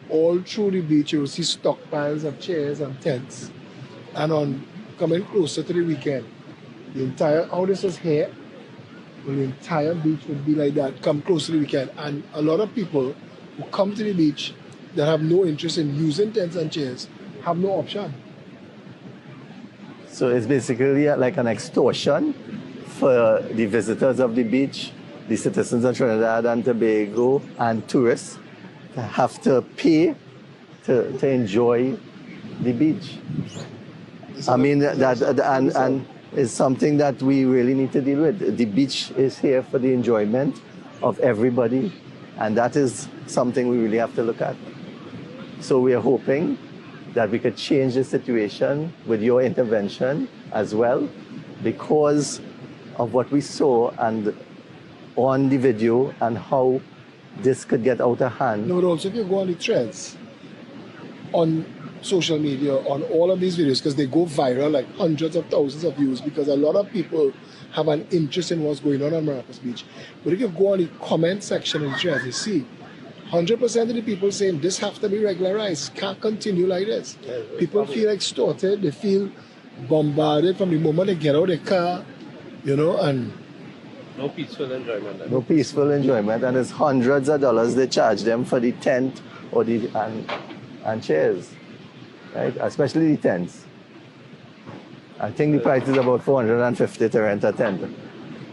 All through the beach, you will see stockpiles of chairs and tents. And on coming closer to the weekend, the entire, how this is here, well, the entire beach would be like that, come close to the weekend. And a lot of people who come to the beach that have no interest in using tents and chairs have no option. So it's basically like an extortion for the visitors of the beach, the citizens of Trinidad and Tobago, and tourists to have to pay to enjoy the beach. I mean, and it's something that we really need to deal with. The beach is here for the enjoyment of everybody, And that is something we really have to look at. So we are hoping that we could change the situation with your intervention as well, because of what we saw and on the video and how this could get out of hand. No, but also if you go on the threads on social media, on all of these videos, because they go viral, like hundreds of thousands of views, because a lot of people have an interest in what's going on Maracas Beach. But if you go on the comment section in the threads, you see 100% of the people saying this have to be regularized, can't continue like this. People feel extorted, they feel bombarded from the moment they get out of the car, you know, and no peaceful enjoyment. No peaceful enjoyment, and it's hundreds of dollars they charge them for the tent or the and chairs, right? Especially the tents. I think the price is about $450 to rent a tent.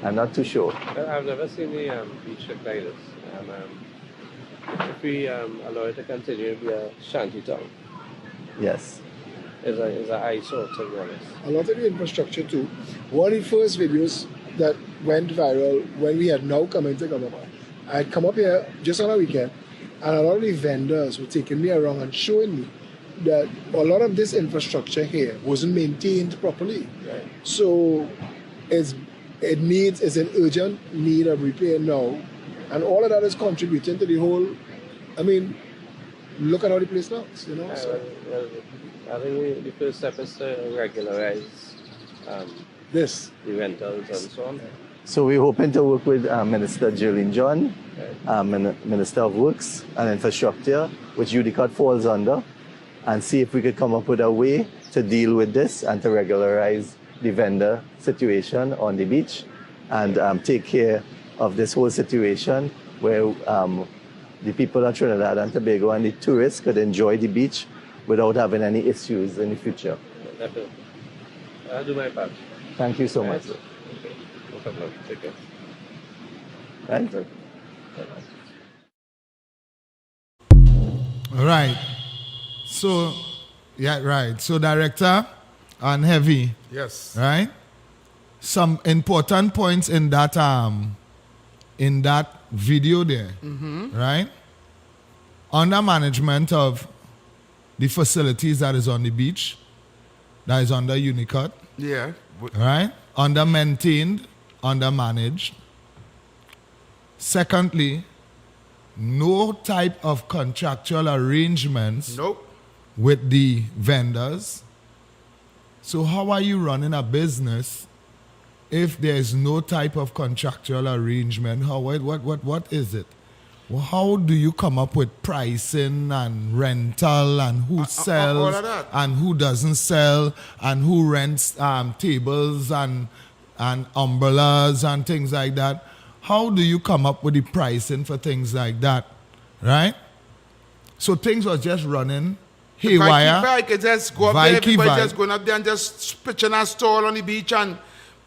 I'm not too sure. I've never seen the beach look like this. And if we allow it to continue to be a shanty town, Yes. is an eyesore, to be honest. a lot of the infrastructure too. One of the first videos that went viral when we had now come into government, I had come up here just on a weekend, and a lot of the vendors were taking me around and showing me that a lot of this infrastructure here wasn't maintained properly. Right. So it's an urgent need of repair now, and all of that is contributing to the whole. I mean, look at how the place looks, you know. I think the first step is to regularize the rentals and so on. So we're hoping to work with Minister Jerlyn John, Minister of Works and Infrastructure, which UDCOT falls under, and see if we could come up with a way to deal with this and to regularize the vendor situation on the beach and take care of this whole situation where the people of Trinidad and Tobago and the tourists could enjoy the beach without having any issues in the future. Definitely. I'll do my part. Thank you so Right. much. No problem. Take care. Thank you. All right. So, yeah, right. So, director and heavy. Yes. Right. Some important points in that video there. Mhm. Right. Under management of the facilities that is on the beach, that is under UNICOT. Yeah. Right. Under maintained, under managed. Secondly, no type of contractual arrangements with the vendors. So how are you running a business if there is no type of contractual arrangement? What is it? Well, how do you come up with pricing and rental and who sells all of that. and who doesn't sell and who rents tables and umbrellas and things like that? How do you come up with the pricing for things like that, right? So things was just running haywire. If I could just go up there, everybody just going up there and just pitching a stall on the beach and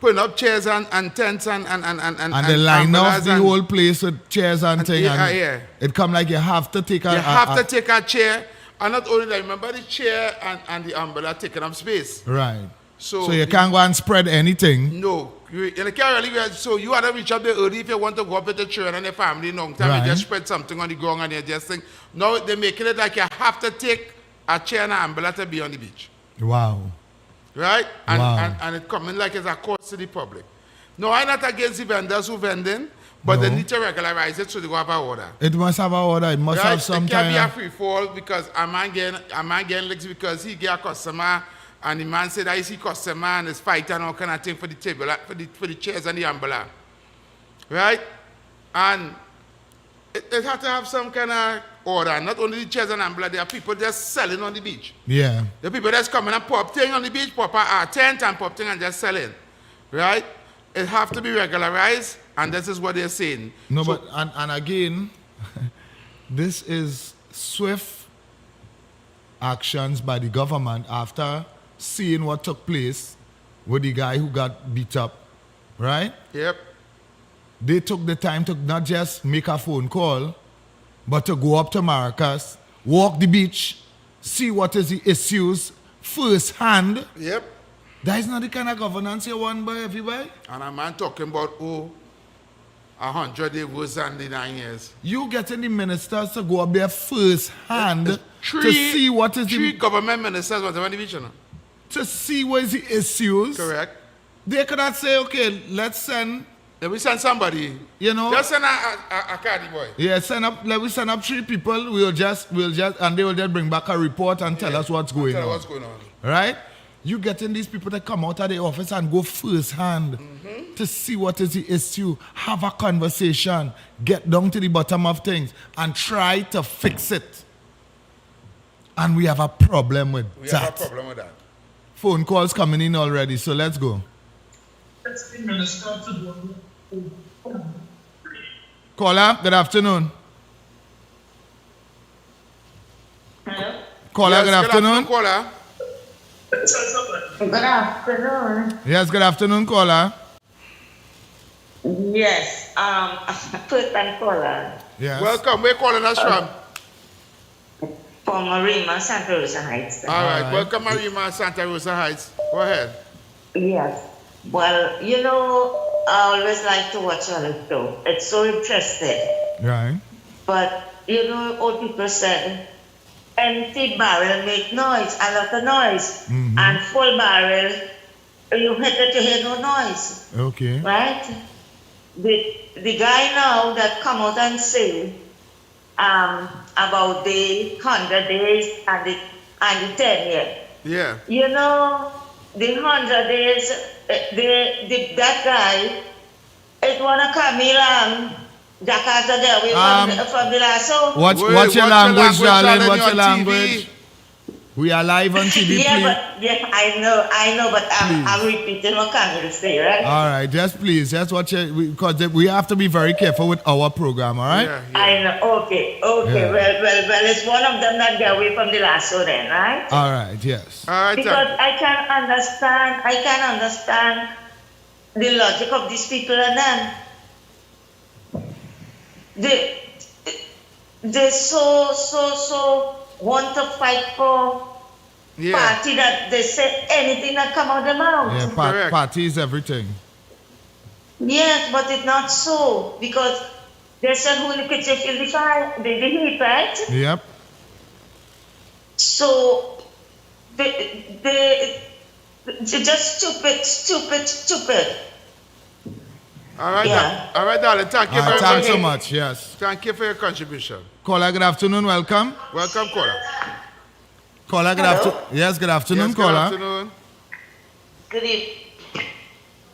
putting up chairs and tents and they line off the whole place with chairs and things. Yeah. It come like you have to take You have to take a chair, and not only that, remember the chair and the umbrella taking up space. Right. So you can't go and spread anything. No. You can't really, so you had to reach up there early if you want to go up with the children and the family long time. Right. You just spread something on the ground and you just think, now they're making it like you have to take a chair and an umbrella to be on the beach. Wow. Right? And, Wow. and it coming like it's a cost to the public. No, I'm not against the vendors who vending, but they need to regularize it so they go have a order. It must have an order. It must have some It can't be a kind free fall because a man getting licks because he get a customer and the man said I see customer and is fighting and all kind of thing for the table, for the chairs and the umbrella. Right? And it has to have some kind of order. Not only the chairs and umbrella, there are people just selling on the beach. Yeah. The people that's coming and pop thing on the beach, pop a tent and pop thing and just selling. Right? It have to be regularized, and this is what they're saying. No, So- but and again, this is swift actions by the government after seeing what took place with the guy who got beat up, right? Yep. They took the time to not just make a phone call, but to go up to Maracas, walk the beach, see what is the issues firsthand. Yep. That is not the kind of governance you want by everybody. And a man talking about, 100 days worse than the 9 years. You getting the ministers to go up there first hand to Three see what is three the, government ministers was on the beach, you know. to see what is the issues. Correct. They could not say, okay, let's send. Let me send somebody. You know. Just send a caddy boy. Yeah, let me send up 3 people. We'll just, and they will just bring back a report and tell us what's going on. What's going on. Right? You getting these people to come out of the office and go first hand to see what is the issue, have a conversation, get down to the bottom of things, and try to fix it. And we have a problem with We that. have a problem with that. Phone calls coming in already, so let's go. Caller, good afternoon. Hello? Caller, Yes, good afternoon. caller. Good afternoon. Yes, good afternoon, caller. Yes, first time caller. Yes. Welcome. Where calling us from? From Marima, Santa Rosa Heights. All right. Welcome, Marima, Santa Rosa Heights. Go ahead. Yes. Well, you know, I always like to watch on the show. It's so interesting. Right. But, you know, old people said, empty barrel make noise, a lot of noise. And full barrel, you hit it, you hear no noise. Okay. Right? The guy now that come out and say about the 100 days and the 10 years. Yeah. You know, the 100 days, that guy, it wanna come here Jakarta there away from the last. So Watch your language, darling. Watch your language. We are live on TV, yeah, please. but yeah, I know, but I'm repeating what Camille say, right? All right, just please, just watch it, because we have to be very careful with our program, all right? I know. Okay. Yeah. Well, it's one of them that get away from the lasso then, right? All right, yes. All right. Because I can understand the logic of these people and then they so want to fight for party that they say anything that come out of their mouth. Yeah, party is everything. Yes, but it's not so because they said who the kitchen feel the fire, the heat, right? Yep. So they just stupid. All right, all right, darling. Thank you very much. Thanks so much, yes. Thank you for your contribution. Caller, good afternoon, welcome. Welcome, caller. Caller, good afternoon. Yes, good afternoon, Yes, caller. good afternoon. Good evening.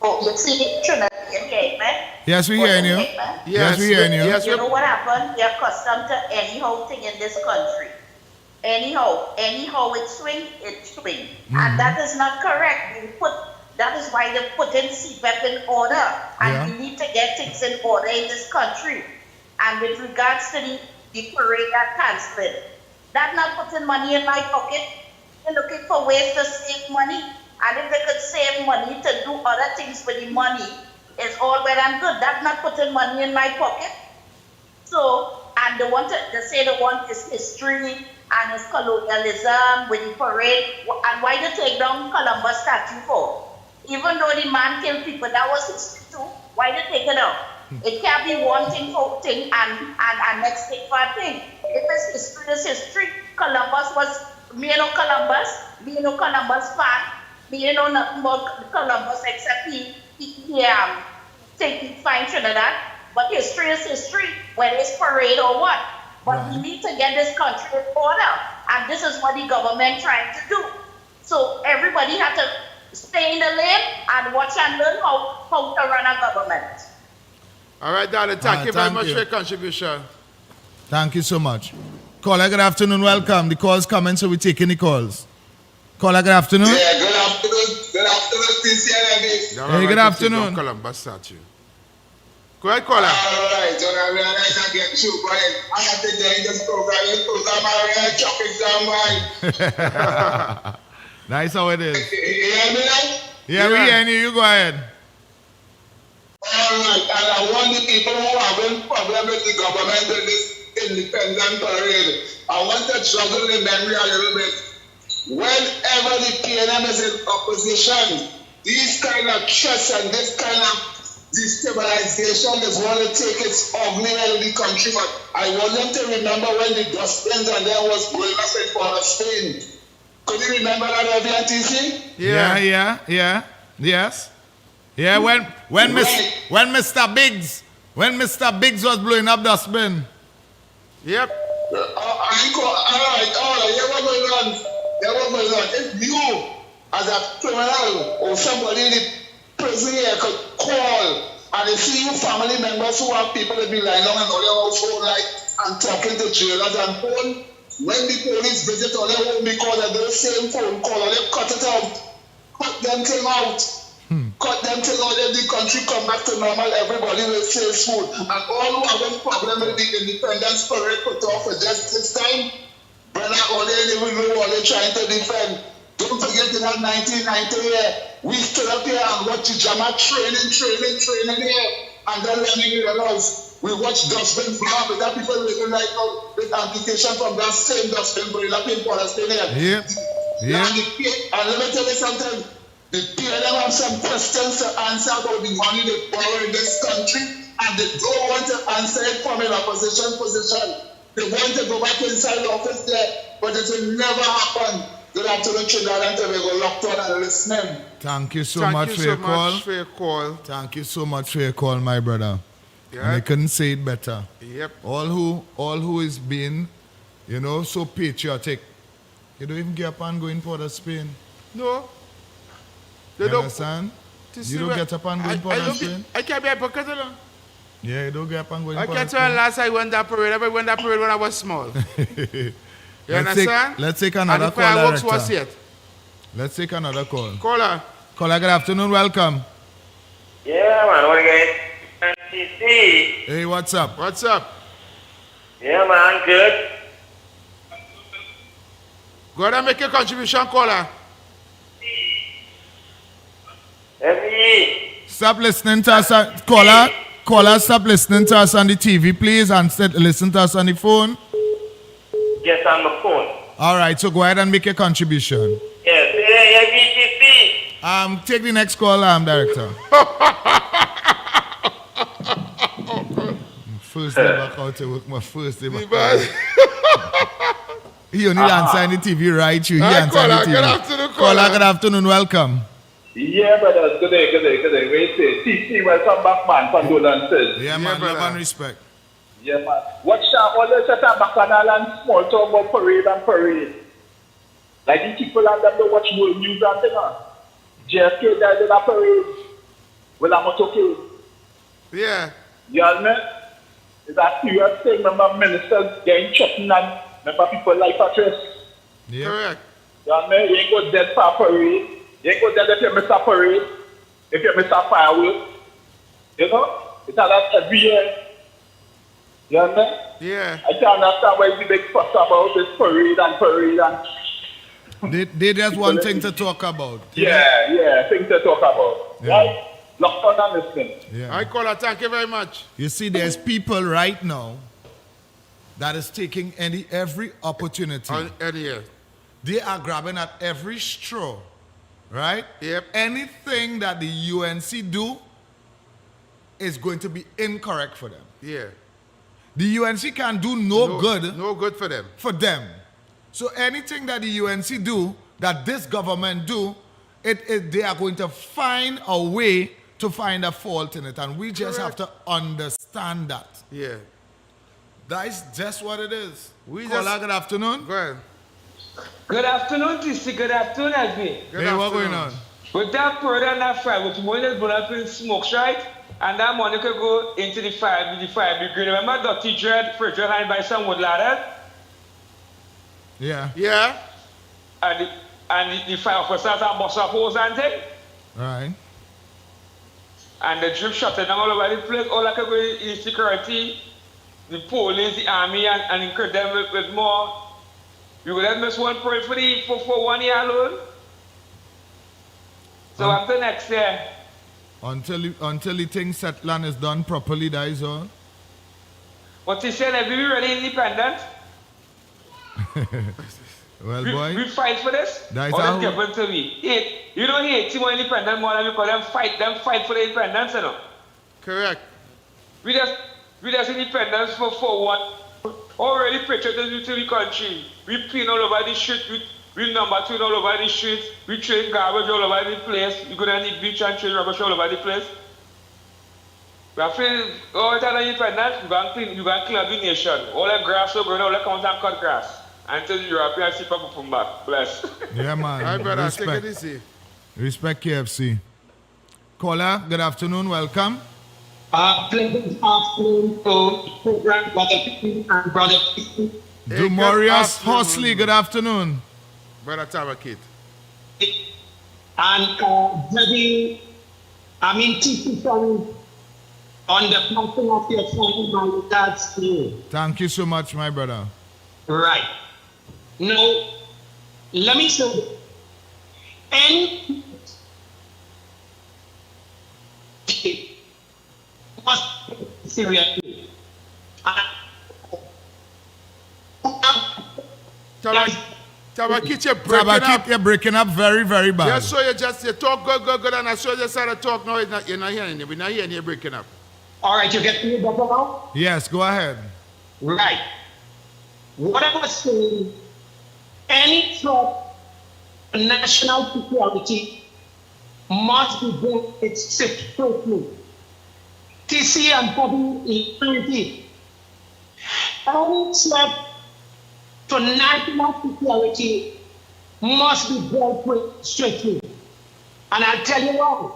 Oh, you see Trinidad engagement? Yes, we hearing you. Yes, we hearing you. You know what happened? They're accustomed to anyhow thing in this country. Anyhow it swing. And that is not correct. That is why they put in CPEP in order. And we need to get things in order in this country. And with regards to the parade that canceled, that's not putting money in my pocket. They're looking for ways to save money. And if they could save money to do other things with the money, it's all well and good. That's not putting money in my pocket. So, and they say they want this history and it's colonialism with the parade. And why they take down Columbus statue for? Even though the man killed people, that was history too. Why they take it out? It can't be one thing for thing and next thing for a thing. If it's history, it's history. Columbus was, me no Columbus fan. Me know nothing about Columbus except he think he find Trinidad. But history is history, whether it's parade or what. But we need to get this country in order. And this is what the government trying to do. So everybody has to stay in the lane and watch and learn how to run a government. All right, darling. Thank you very much for your contribution. Thank you so much. Caller, good afternoon, welcome. The calls coming, so we're taking the calls. Caller, good afternoon. Yeah, good afternoon. Good afternoon, PCLMB. Hey, good afternoon. Columbus statue. Go ahead, caller. All right, so I realize I get through, but I have to do this program. I'm chopping some. That's how it is. You hear me now? Yeah, we hearing you. You go ahead. All right, and I want the people who are having problem with the government in this independent parade, I want to juggle the memory a little bit. Whenever the PNM is in opposition, these kind of threats and this kind of destabilization is going to take its ugly out of the country. But I want them to remember when the dustbins and there was blowing up in Palestine. Could you remember that, FNTC? Yes. Yeah, when Mr. Biggs was blowing up dustbin. Yep. All right, yeah, what going on? If you, as a criminal or somebody in the prison here could call and they see you family members who have people that be lying down in all your household like and talking to jailers and phone, when the police visit all their home because of those same phone call, they cut it out, cut them thing out. Cut them till all of the country come back to normal, everybody will save food. And all who have a problem with the independence parade put off for just this time, brother, all they will know what they're trying to defend. Don't forget in that 1990 year, we stood up here and watched the Jama training here. And then learning in the house, we watched dustbin blow up with that people living like with amputation from that same dustbin blowing up in Palestine. Yep. And let me tell you something. The PLM have some questions to answer about the money they borrow in this country, and they don't want to answer it from an opposition position. They want to go back inside the office there, but it will never happen. Good afternoon, Trinidad and Tobago, locked on and listening. Thank you so much for your call. Thank you so much for your call, my brother. Yep. And I couldn't say it better. Yep. All who is being, so patriotic. You don't even get up and go in Port of Spain. No. You understand? You don't get up and go in Port of Spain? I can't be hypocritical. Yeah, you don't get up and go in I Port can't of Spain. tell last I went that parade. I went that parade when I was small. You understand? Let's take another and the call, fireworks Director. was yet. Let's take another call. Caller, good afternoon. Welcome. Yeah, man. What again? TC. Hey, what's up? What's up? Yeah, man. Good. Go ahead and make your contribution, caller. Stop listening to us. Caller, stop listening to us on the TV, please, and listen to us on the phone. Yes, on the phone. All right, so go ahead and make your contribution. Yes, VTC. Take the next call, Director. First day back out to work, my first day back out. He only answer on the TV, right? He answer on the TV. Good afternoon, Caller, good afternoon, welcome. Yeah, brothers. Good day. Wait, TC, welcome back, man. Condolences. Yeah, man. Love and respect. Yeah, man. Watch out, all the shut up bacchanal and small talk about parade. Like the people and them don't watch more news and things. JFK died in a parade. Well, I'm not okay. Yeah. You know what I mean? It's a serious thing. Remember, ministers getting threatened and remember people life at risk. Yeah. Correct. You know what I mean? You ain't go dead for a parade. You ain't go dead if you miss a parade. If you miss a firework. You know? It's a lot every year. You know what I mean? Yeah. I can't understand why the big fuss about this parade and They just one thing to talk about. Yeah, things to talk about. Yeah. Right? Locked on and listening. Yeah. I caller, thank you very much. You see, there's people right now that is taking every opportunity. They are grabbing at every straw, right? Yep. Anything that the UNC do is going to be incorrect for them. Yeah. The UNC can do no good. No good for them. For them. So anything that the UNC do, that this government do, they are going to find a way to find a fault in it. And we just have to understand that. Yeah. That's just what it is. Caller, good afternoon. Go ahead. Good afternoon, TC. Good afternoon, SB. Hey, what's going on? With that parade and that fire, with money that's blown up in smoke, right? And that money could go into the fire, degree. Remember Dr. Dread, Frederick Hine by some wood ladder? Yeah. Yeah. And the fire officers are bust up hose and thing. Right. And the drip shot them all over the place. All I could go is security, the police, the army, and include them with more. You would have missed one parade for 1 year alone. So after next year. Until the thing Setland is done properly, that is all. But he said, we really independent. Well, boy. We fight for this. That's or how. they given to me. You don't hate more independent more than because them fight for the independence, you know. Correct. We just independence for one. Already patriotism to the country. We clean all over the street. We number two all over the street. We train garbage all over the place. We go down the beach and train rubbish all over the place. We are feeling all the time independence. You can clean up the nation. All the grass so growing, all the come and cut grass. Until the Europeans see people from back. Bless. Yeah, man. All right, brother, Respect. take it easy. Respect KFC. Caller, good afternoon. Welcome. Pleasant afternoon to program Brother Picky and Brother Picky. Dumorius Horsley, good afternoon. Brother Tabakit. And very, TC on the platform of your phone, my regards to you. Thank you so much, my brother. Right. Now, let me say, any must seriously. Tabakit, you're breaking up. You're breaking up very, very bad. Just so you talk good, and I saw you started to talk now. You're not hearing it. We're not hearing you breaking up. All right, you get me better now? Yes, go ahead. Right. What I was saying, any threat to national security must be dealt with strictly. TC and Bobby equality. Any threat to national security must be dealt with strictly. And I'll tell you why.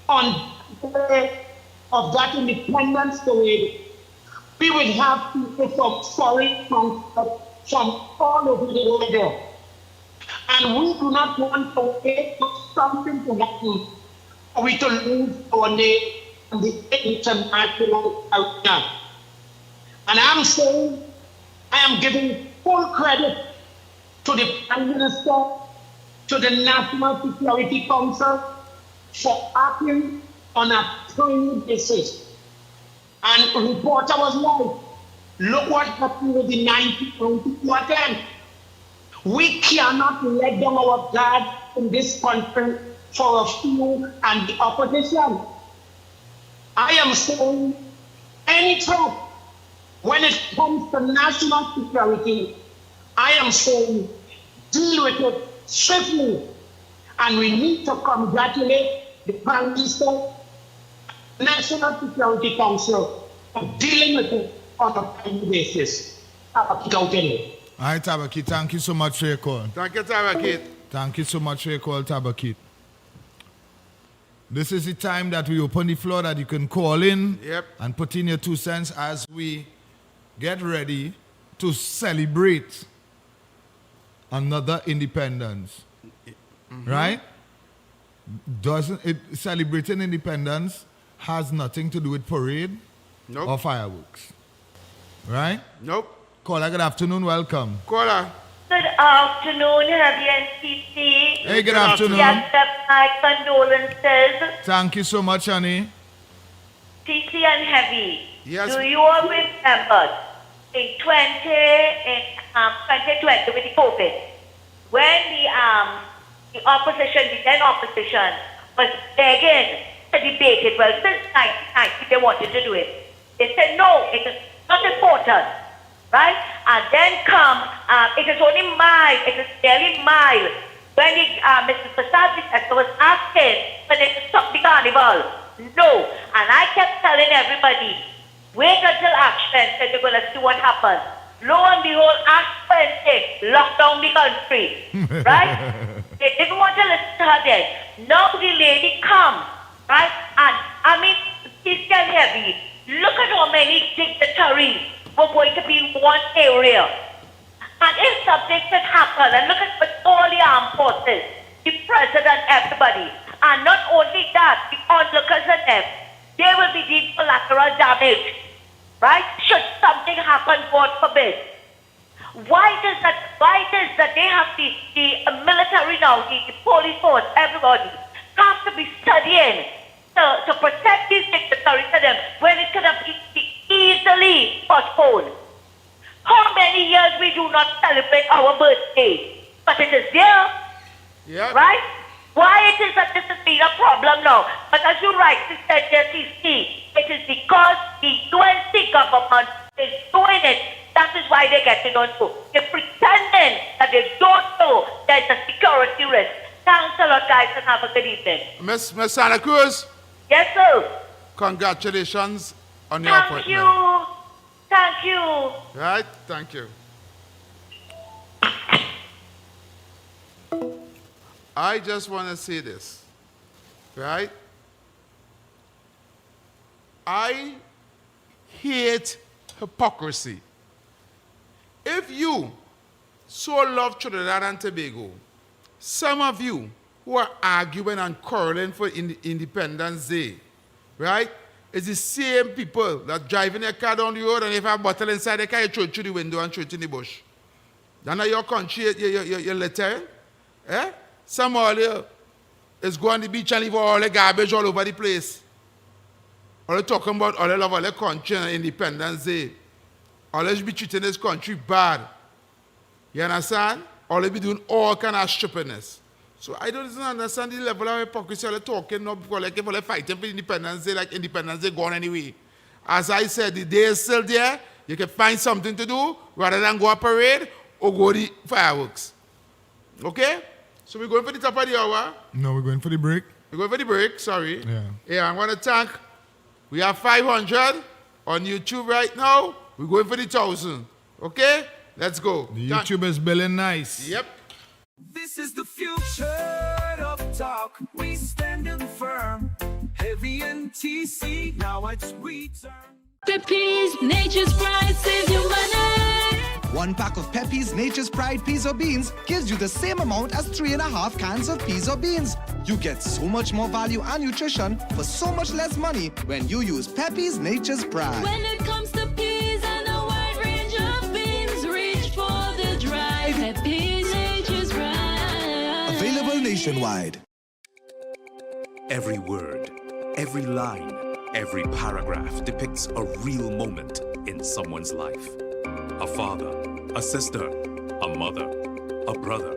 On the day of that independence parade, we will have people from foreign countries, from all over the world there. And we do not want to wait for something to happen for we to lose our name in the international arena. And I'm saying, I am giving full credit to the Prime Minister, to the National Security Council for acting on a timely basis. And a reporter was like, look what happened with the 1992 attempt. We cannot let down our guard in this country for a few and the opposition. I am saying any threat when it comes to national security, I am saying deal with it swiftly. And we need to congratulate the Prime Minister, National Security Council for dealing with it on a timely basis. All right, Tabakit, thank you so much for your call. Thank you, Tabakit. Thank you so much for your call, Tabakit. This is the time that we open the floor that you can call in and put in your 2 cents as we get ready to celebrate another independence. Right? Celebrating independence has nothing to do with parade or fireworks. Right? Nope. Caller, good afternoon, welcome. Caller. Good afternoon, Heavy and TC. Hey, good afternoon. Accept my condolences. Thank you so much, honey. TC and Heavy. Yes. Do you all remember in 2020 with the COVID, when the opposition, the then opposition, was begging to debate it? Well, since 1990 they wanted to do it. They said no, it is not important. Right? And then come, it is only mild, it is barely mild. When Mr. Prasad was asking for them to stop the carnival. No. And I kept telling everybody, wait until Ash Wednesday, we're going to see what happens. Lo and behold, Ash Wednesday locked down the country. Right? They didn't want to listen to her then. Now the lady come. Right? And I mean, it's getting heavy. Look at how many dignitaries were going to be in one area. And if something should happen, and look at all the armed forces, the president, everybody, and not only that, the onlookers and them, there will be deep collateral damage, right? Should something happen, God forbid. Why does that they have the military now, the police force, everybody, have to be studying to protect these dignitaries to them when it could have been easily postponed? How many years we do not celebrate our birthday, but it is there, right? Why it is that this has been a problem now? But as you rightly said, JTC, it is because the UNC government is doing it. That is why they're getting on to. They're pretending that they don't know there's a security risk. Thanks a lot, guys, and have a good evening. Miss Santa Cruz? Yes, sir. Congratulations on your Thank appointment. you. Thank you. Right? Thank you. I just want to say this, right? I hate hypocrisy. If you so love Trinidad and Tobago, some of you who are arguing and quarreling for Independence Day, right? It's the same people that driving their car down the road and if you have a bottle inside the car, you throw it through the window and throw it in the bush. That's not your country, your litter. Eh? Some of you is go on the beach and leave all the garbage all over the place. All they talking about all they love all the country and Independence Day. All they be treating this country bad. You understand? All they be doing all kind of stupidness. So I don't understand the level of hypocrisy all they talking now because like if all they fighting for Independence Day, like Independence Day gone anyway. As I said, the day is still there. You can find something to do rather than go a parade or go the fireworks. Okay? So we're going for the top of the hour. No, we're going for the break. We're going for the break, sorry. Yeah. Yeah, I want to thank. We have 500 on YouTube right now. We're going for the 1,000. Okay? Let's go. The YouTube is billing nice. Yep. This is the future of talk. We standing firm. Heavy and TC. Now it's we turn. Pepe's Nature's Pride saves you money. 1 pack of Pepe's Nature's Pride peas or beans gives you the same amount as 3.5 cans of peas or beans. You get so much more value and nutrition for so much less money when you use Pepe's Nature's Pride. When it comes to peas and a wide range of beans, reach for the drive. Pepe's Nature's Pride. Available nationwide. Every word, every line, every paragraph depicts a real moment in someone's life. A father, a sister, a mother, a brother.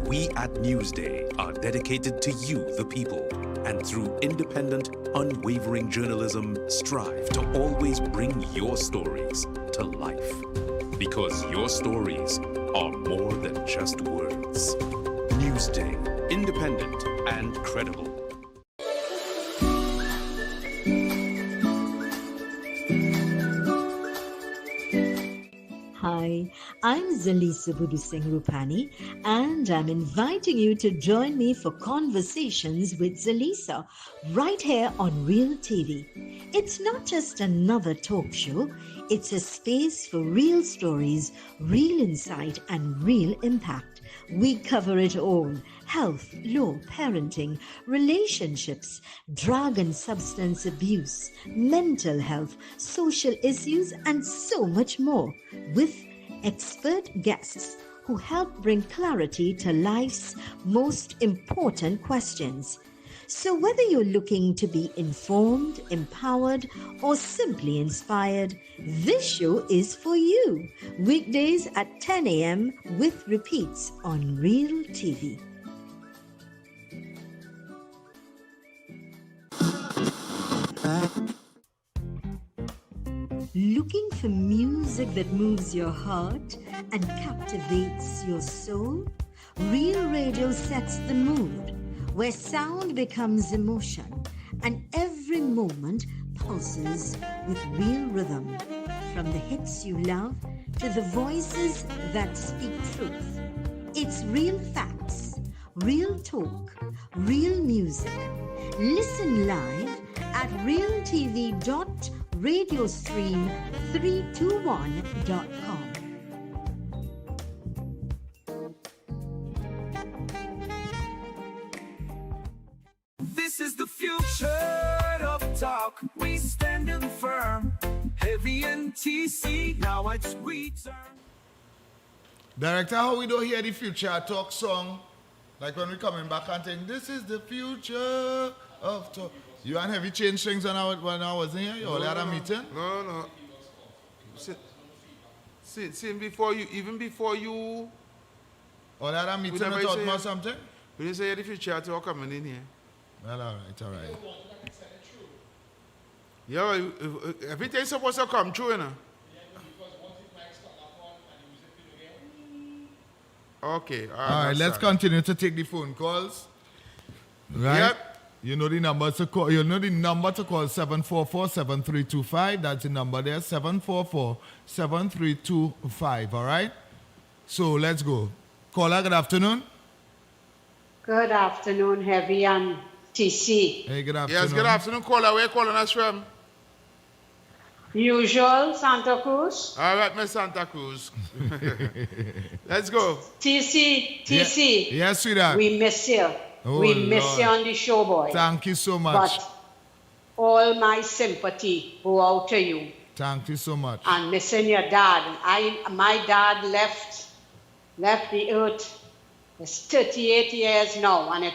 We at Newsday are dedicated to you, the people, and through independent, unwavering journalism, strive to always bring your stories to life. Because your stories are more than just words. Newsday, independent and credible. Hi, I'm Zalisa Budu Singh Rupani, and I'm inviting you to join me for Conversations with Zalisa right here on Real TV. It's not just another talk show, it's a space for real stories, real insight, and real impact. We cover it all: health, law, parenting, relationships, drug and substance abuse, mental health, social issues, and so much more, with expert guests who help bring clarity to life's most important questions. So whether you're looking to be informed, empowered, or simply inspired, this show is for you. Weekdays at 10 a.m. with repeats on Real TV. Looking for music that moves your heart and captivates your soul? Real Radio sets the mood, where sound becomes emotion and every moment pulses with real rhythm. From the hits you love to the voices that speak truth. It's real facts, real talk, real music. Listen live at realtv.radiostream321.com. This is the future of talk. We standing firm. Heavy and TC. Now it's we turn. Director, how we don't hear the future talk song? Like when we coming back and think, this is the future of talk. You and Heavy changed things when I wasn't here? You all had a meeting? No. See, before you, even before you... Or had a meeting and talk about something? We didn't say the future to coming in here. Well, all right. Yeah, everything's supposed to come true, you know. Okay, All right, let's continue to take the phone calls. Right? Yep. You know the number to call. You know the number to call 744-7325. That's the number there, 744-7325. All right. So let's go. Caller, good afternoon. Good afternoon, Heavy and TC. Hey, good afternoon. Yes, good afternoon, caller. Where you calling us from? Usual, Santa Cruz. All right, Miss Santa Cruz. Let's go. TC. Yes, sweetheart. We miss you. Oh, we miss Lord. you on the show, boy. Thank you so much. But all my sympathy go out to you. Thank you so much. And missing your dad. My dad left the earth. It's 38 years now, and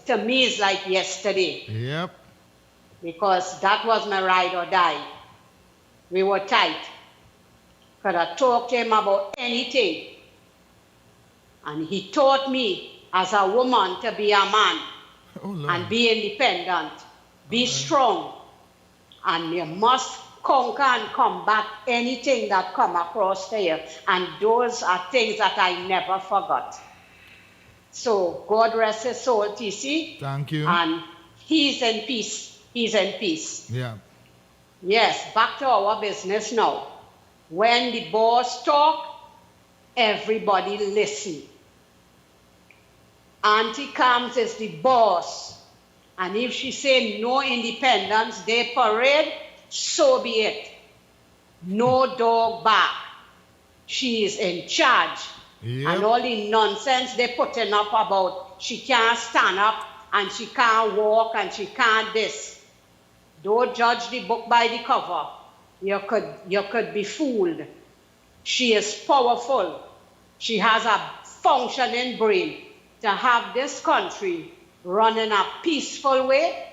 to me it's like yesterday. Yep. Because that was my ride or die. We were tight. Could have talked to him about anything. And he taught me as a woman to be a man and be independent. Be strong. And you must conquer and combat anything that come across here. And those are things that I never forgot. So God rest his soul, TC. Thank you. And he's in peace. He's in peace. Yeah. Yes, back to our business now. When the boss talk, everybody listen. Auntie Combs is the boss. And if she say no Independence Day parade, so be it. No dog bark. She is in charge. Yep. And all the nonsense they putting up about she can't stand up and she can't walk and she can't this. Don't judge the book by the cover. You could be fooled. She is powerful. She has a functioning brain to have this country run in a peaceful way,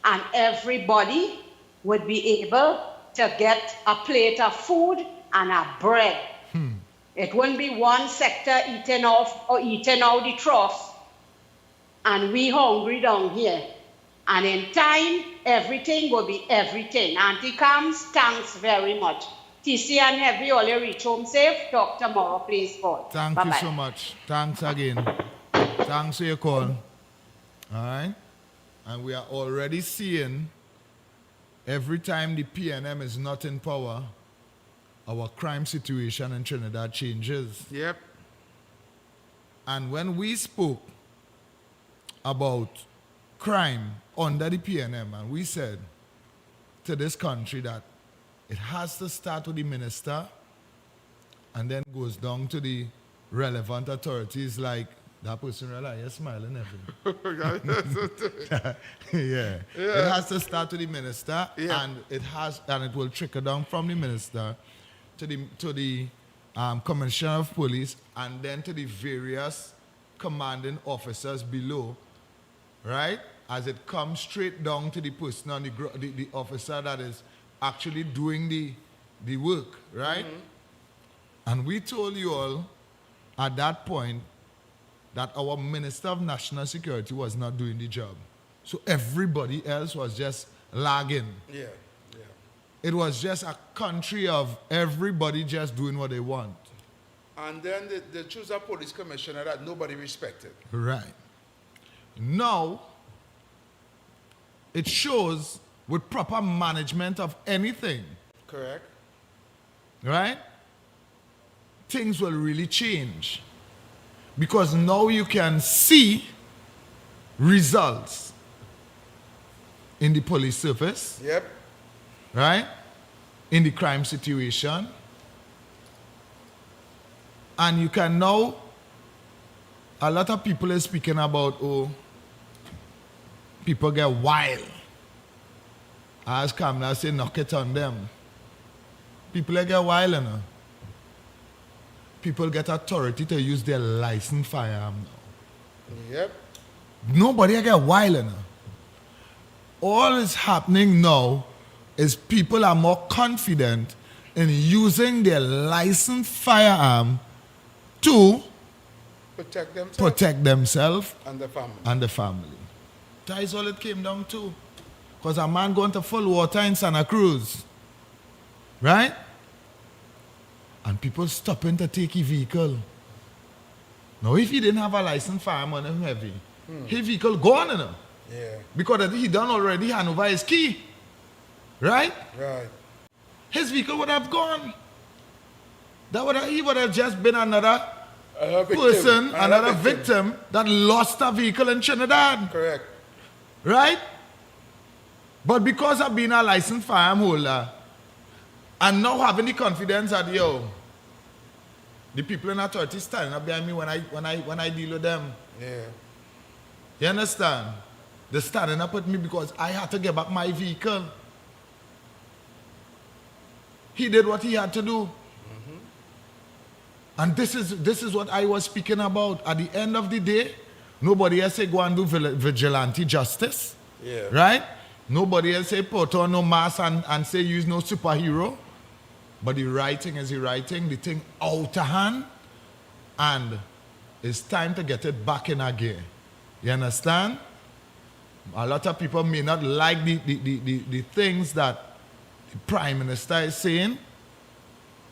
and everybody would be able to get a plate of food and a bread. It wouldn't be one sector eating out the trough, and we hungry down here. And in time, everything will be everything. Auntie Combs, thanks very much. TC and Heavy, all you reach home safe. Talk tomorrow, please, God. Thank Bye-bye. you so much. Thanks again. Thanks for your call. All right. And we are already seeing every time the PNM is not in power, our crime situation in Trinidad changes. Yep. And when we spoke about crime under the PNM, and we said to this country that it has to start with the minister and then goes down to the relevant authorities like that person realize you're smiling yeah. It has to start with the minister, and it will trickle down from the minister to the commissioner of police, and then to the various commanding officers below, right? As it comes straight down to the person on the officer that is actually doing the work, right? And we told you all at that point that our Minister of National Security was not doing the job. So everybody else was just lagging. Yeah. It was just a country of everybody just doing what they want. And then they choose a police commissioner that nobody respected. Right. Now, it shows with proper management of anything, Correct. right? Things will really change. Because now you can see results in the police service. Yep. Right? In the crime situation. And you can now, a lot of people are speaking about, people get wild. As Kamla say, knock it on them. People get wild, you know. People get authority to use their licensed firearm now. Yep. Nobody get wild, you know. All is happening now is people are more confident in using their licensed firearm to protect themselves And the family. and the family. That is all it came down to. Because a man going to full water in Santa Cruz, right? And people stopping to take his vehicle. Now, if he didn't have a license firearm on him heavy, his vehicle gone, you know. Yeah. Because he done already hand over his key. Right? Right. His vehicle would have gone. He would have just been another person, another victim that lost a vehicle in Trinidad. Correct. Right? But because of being a licensed firearm holder and now having the confidence that, yo, the people in authority standing up behind me when I deal with them. Yeah. You understand? They're standing up with me because I had to get back my vehicle. He did what he had to do. And this is what I was speaking about. At the end of the day, nobody else say go and do vigilante justice. Yeah. Right? Nobody else say put on no mask and say use no superhero. But the writing is the writing, the thing out of hand. And it's time to get it back in a gear. You understand? A lot of people may not like the things that the Prime Minister is saying.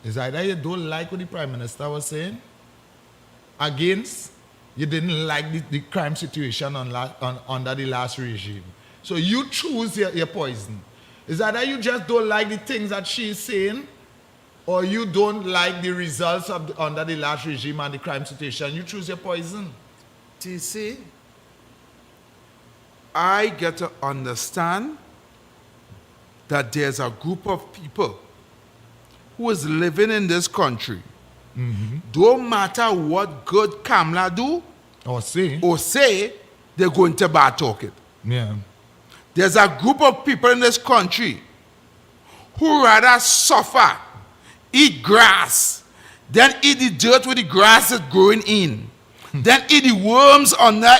It's either you don't like what the Prime Minister was saying, against you didn't like the crime situation under the last regime. So you choose your poison. It's either you just don't like the things that she's saying, or you don't like the results of under the last regime and the crime situation. You choose your poison. TC, I get to understand that there's a group of people who is living in this country. Don't matter what good Kamala do or say, they're going to bad talk it. Yeah. There's a group of people in this country who rather suffer, eat grass, than eat the dirt where the grass is growing in, then eat the worms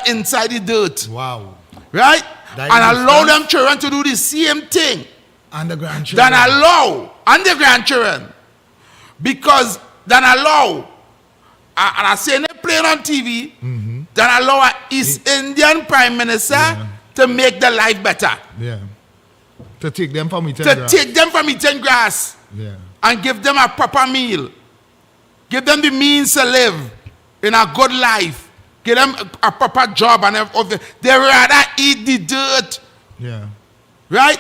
inside the dirt. Wow. Right? And allow them children to do the same thing. And the grandchildren. Then allow, and the grandchildren. Because then allow, and I say they playing on TV, then allow an East Indian Prime Minister to make their life better. Yeah. To take them from eating grass. To take them from eating grass. Yeah. And give them a proper meal. Give them the means to live in a good life. Give them a proper job and everything. They rather eat the dirt. Yeah. Right?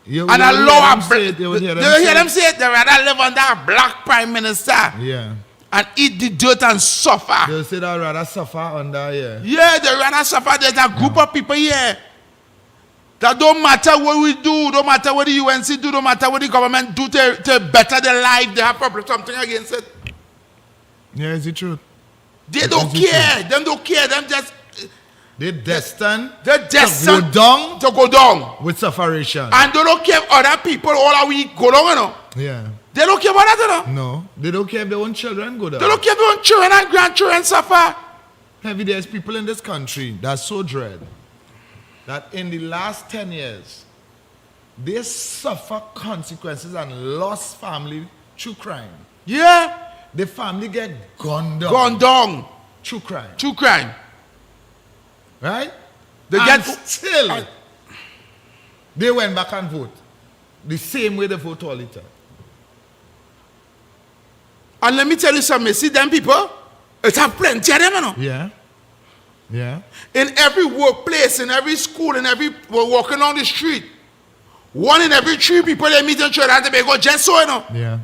You and allow a they hear them say it. They rather live under a black prime minister. Yeah. And eat the dirt and suffer. They say they rather suffer under, yeah. Yeah, they rather suffer. There's a group of people here that don't matter what we do, don't matter what the UNC do, don't matter what the government do to better their life, they have probably something against it. Yeah, it's the truth. They don't care. Them don't care. Them just... They're destined to go down with sufferation. And they don't care if other people all a week go down, you know. Yeah. They don't care about that, you know. No. They don't care if their own children go down. They don't care if their own children and grandchildren suffer. Heavy, there's people in this country that's so dread that in the last 10 years, they suffer consequences and lost family through crime. Yeah. The family get gunned down. Gunned down. Through crime. Through crime. Right? They and still, they went back and vote. The same way they vote all the time. And let me tell you something. See them people? It's have plenty of them, you know. Yeah. Yeah. In every workplace, in every school, we're walking on the street. 1 in every 3 people they meet in Trinidad and Tobago just so, you know. Yeah.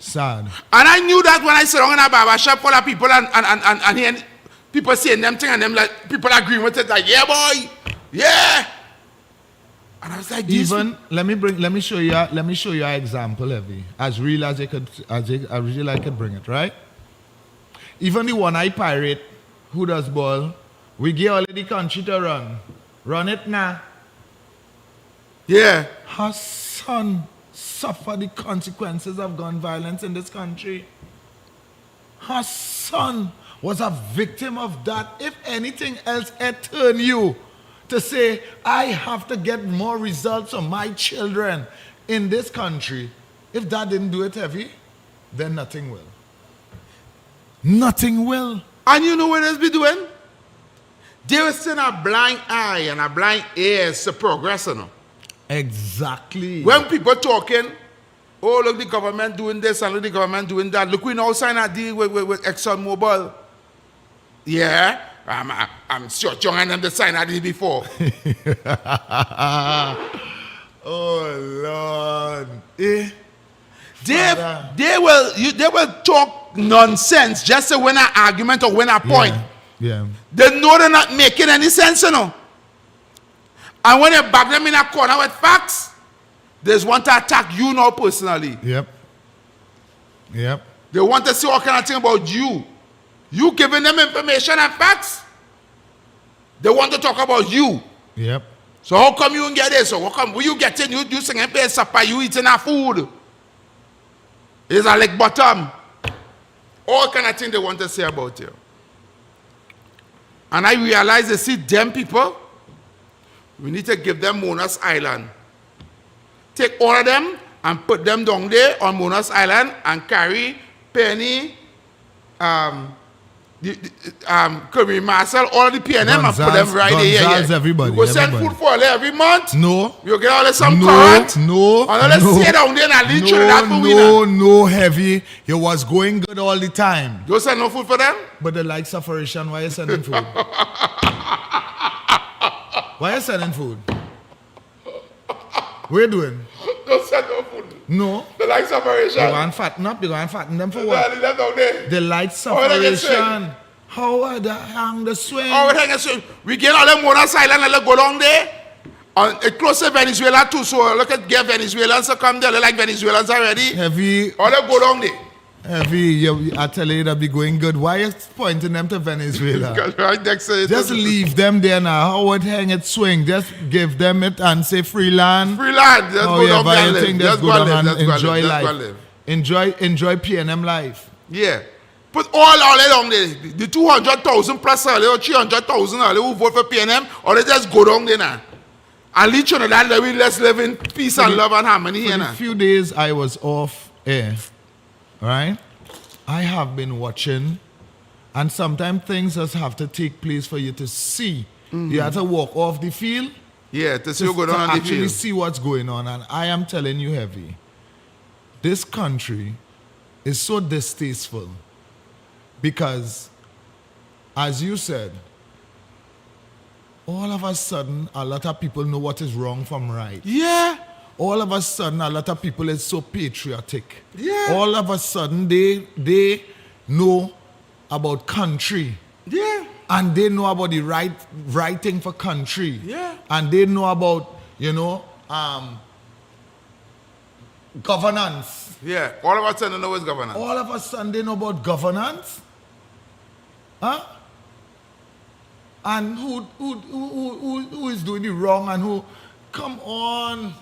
Sad. And I knew that when I sit down in a barber shop full of people and hear people saying them things and them like people agreeing with it like, yeah boy, yeah. And I was like, even let me show you an example, Evie, as real as I could bring it, right? Even the one I pirate, who does ball, we give all the country to run. Run it now. Yeah. Her son suffer the consequences of gun violence in this country. Her son was a victim of that. If anything else had turned you to say, I have to get more results on my children in this country, if that didn't do it heavy, then nothing will. Nothing will. And you know what they be doing? They will send a blind eye and a blind ears to progress, you know. Exactly. When people talking, oh, look, the government doing this and look, the government doing that. Look, we now sign a deal with ExxonMobil. Yeah, I'm sure John and them to sign a deal before. Oh, Lord. They will talk nonsense just to win an argument or win a point. Yeah. They know they're not making any sense, you know. And when you back them in a corner with facts, they just want to attack you now personally. Yep. They want to see all kind of thing about you. You giving them information and facts. They want to talk about you. Yep. So how come you don't get this? So how come when you get in, you singing pay supper, you eating our food? It's a like bottom. All kind of thing they want to say about you. And I realize they see them people, we need to give them Mona's Island. Take all of them and put them down there on Mona's Island and carry Penny, Kirby Marcel, all the PNM and put them right there. Gonzales, everybody. You go send food for all every month. No. You get all some current. No. And let's sit down there and lead that for winner. No, Heavy. It was going good all the time. You send no food for them? But the likes of Haitian, why are you sending food? Why are you sending food? What are you doing? Don't send no food. No. The likes of Haitian. They want to fatten up. They want to fatten them for what? Leave them down there. The lights of How they get swing? Haitian. How are they hang the swing? How they get swing? We get all them Mona's Island and they go down there. And it close to Venezuela too, so look at get Venezuelans to come there. They like Venezuelans already. Heavy. All they go down there. Heavy, I tell you, that'll be going good. Why are you pointing them to Venezuela? Right next to it. Just leave them there now. How would hang it swing? Just give them it and say free land. Free land. Just go down there and live. Just go down and enjoy life. Enjoy PNM life. Yeah. Put all down there. The 200,000 plus or 300,000 who vote for PNM, or they just go down there now. And each other that we let's live in peace and love and harmony here now. A few days I was off air. Right? I have been watching, and sometimes things just have to take place for you to see. Mm-hmm. You have to walk off the field. Yeah, to see what's going on in the actually field. See what's going on. And I am telling you, Heavy, this country is so distasteful because, as you said, all of a sudden, a lot of people know what is wrong from right. Yeah. All of a sudden, a lot of people is so patriotic. Yeah. All of a sudden, they know about country. Yeah. And they know about the right thing for country. Yeah. And they know about, governance. Yeah. All of a sudden, they know what's governance. All of a sudden, they know about governance. Huh? And who is doing the wrong and who... Come on.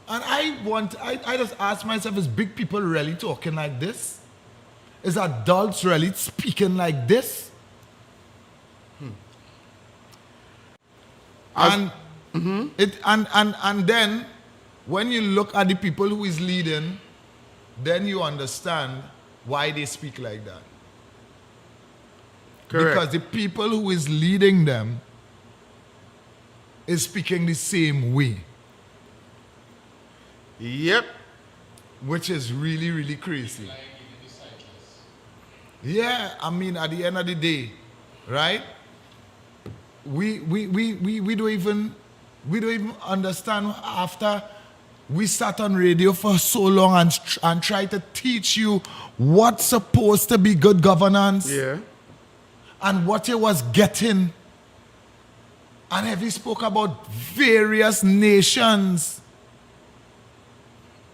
And I just ask myself, is big people really talking like this? Is adults really speaking like this? And and then when you look at the people who is leading, then you understand why they speak like that. Correct. Because the people who is leading them is speaking the same way. Yep. Which is really, really crazy. Yeah, I mean, at the end of the day, right? We don't even understand after we sat on radio for so long and try to teach you what's supposed to be good governance. Yeah. And what you was getting. And Heavy spoke about various nations.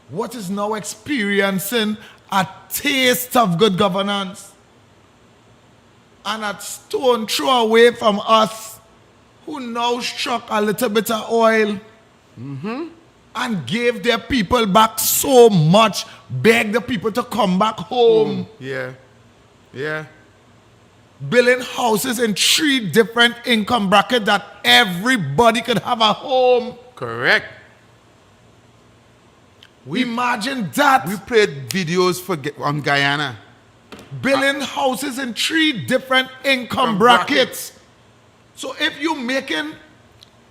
What is now experiencing a taste of good governance. And a stone throw away from us, who now struck a little bit of oil and gave their people back so much, begged the people to come back home. Yeah. Yeah. Building houses in 3 different income brackets that everybody could have a home. Correct. Imagine that. We played videos on Guyana. building houses in 3 different income brackets. So if you're making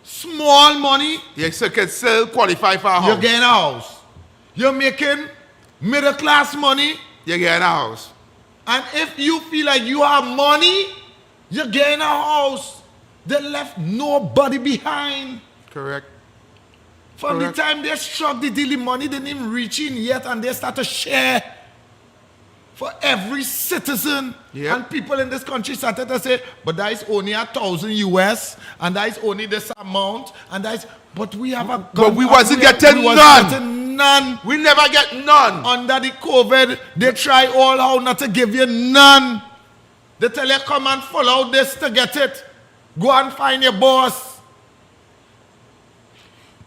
small money, you can still qualify for a house. you're getting a house. You're making middle class money, you're getting a house. And if you feel like you have money, you're getting a house. They left nobody behind. Correct. From the time they struck the deal, the money didn't even reach in yet, and they start to share for every citizen. And people in this country started to say, but that is only 1,000 US, and that is only this amount, and that is, but we have a... But we wasn't getting none. We never get none. Under the COVID, they try all how not to give you none. They tell you, come and follow this to get it. Go and find your boss.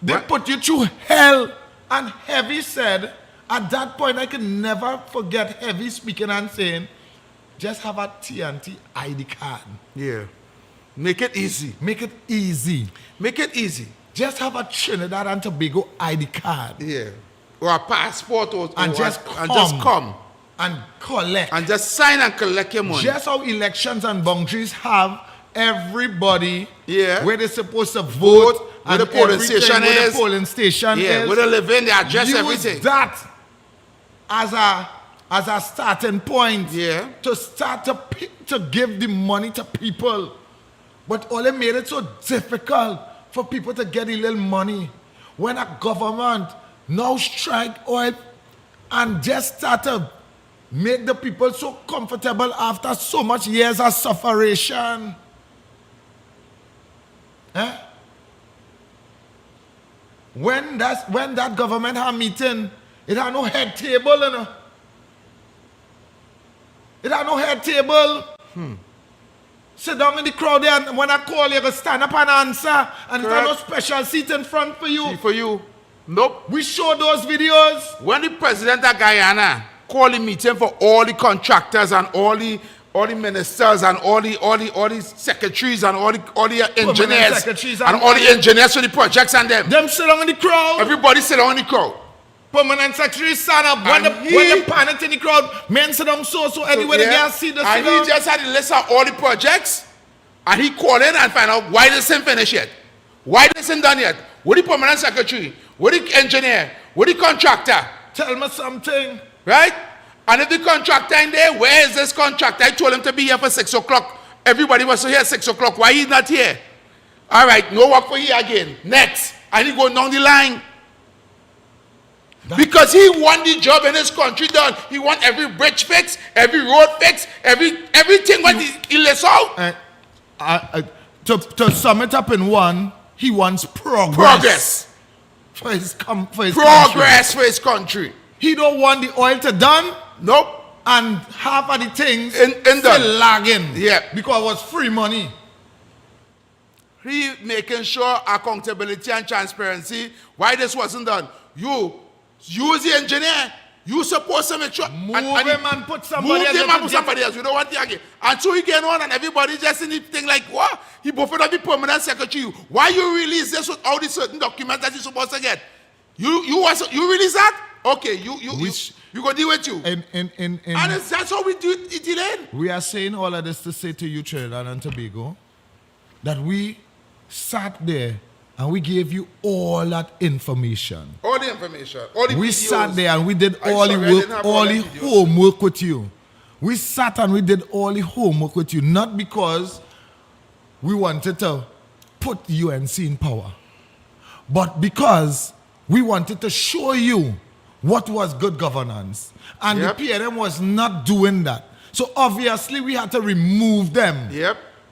They put you through hell. And Heavy said, at that point, I can never forget Heavy speaking and saying, just have a TNT ID card. Yeah. Make it easy. Make it easy. Make it easy. Just have a Trinidad and Tobago ID card. Yeah. Or a passport and just come. And collect. And just sign and collect your money. Just how elections and boundaries have everybody where they're supposed to vote, where the polling station is. Where the polling station is. Where they live in, the address, use everything. That as a starting point to start to give the money to people. But all it made it so difficult for people to get a little money. When a government now strike oil and just start to make the people so comfortable after so much years of suffering. When that government had meeting, it had no head table, you know. It had no head table. Sit down in the crowd there, and when I call you, you stand up and answer. And there's no special seat in front for you. Nope. We show those videos. When the president of Guyana called a meeting for all the contractors and all the ministers and all the secretaries and all the engineers and all the engineers for the projects and them sit down in the crowd. Everybody sit down in the crowd. Permanent secretary stand up. When the panic in the crowd, men sit down so anyway they can't see the And he just had a list of all the projects, and he called in and find out why this isn't finished yet. Why this isn't done yet? What the permanent secretary? What the engineer? What the contractor? Tell me something. Right? And if the contractor in there, where is this contractor? I told him to be here for 6 o'clock. Everybody was here at 6 o'clock. Why he's not here? All right, no work for you again. Next. And he go down the line. Because he want the job in his country done. He want every bridge fixed, every road fixed, everything what he lists out. To sum it up in one, he wants progress. For his country. For his country. He don't want the oil to done. Nope. And half of the things still lagging. Yeah. Because it was free money. He making sure accountability and transparency. Why this wasn't done? You the engineer. You supposed to make sure. Move him and put somebody else. Move him and put somebody else. You don't want the again. And so he get on and everybody just in the thing like, what? He both of the permanent secretary. Why you release this with all the certain documents that you're supposed to get? You release that? Okay, you go deal with you. And that's how we do it in. We are saying all of this to say to you, Trinidad and Tobago, that we sat there and we gave you all that information. All the information. All the we videos. sat there and we did all the work, all the homework with you. We sat and we did all the homework with you, not because we wanted to put UNC in power, but because we wanted to show you what was good governance. And the PNM was not doing that. So obviously we had to remove them.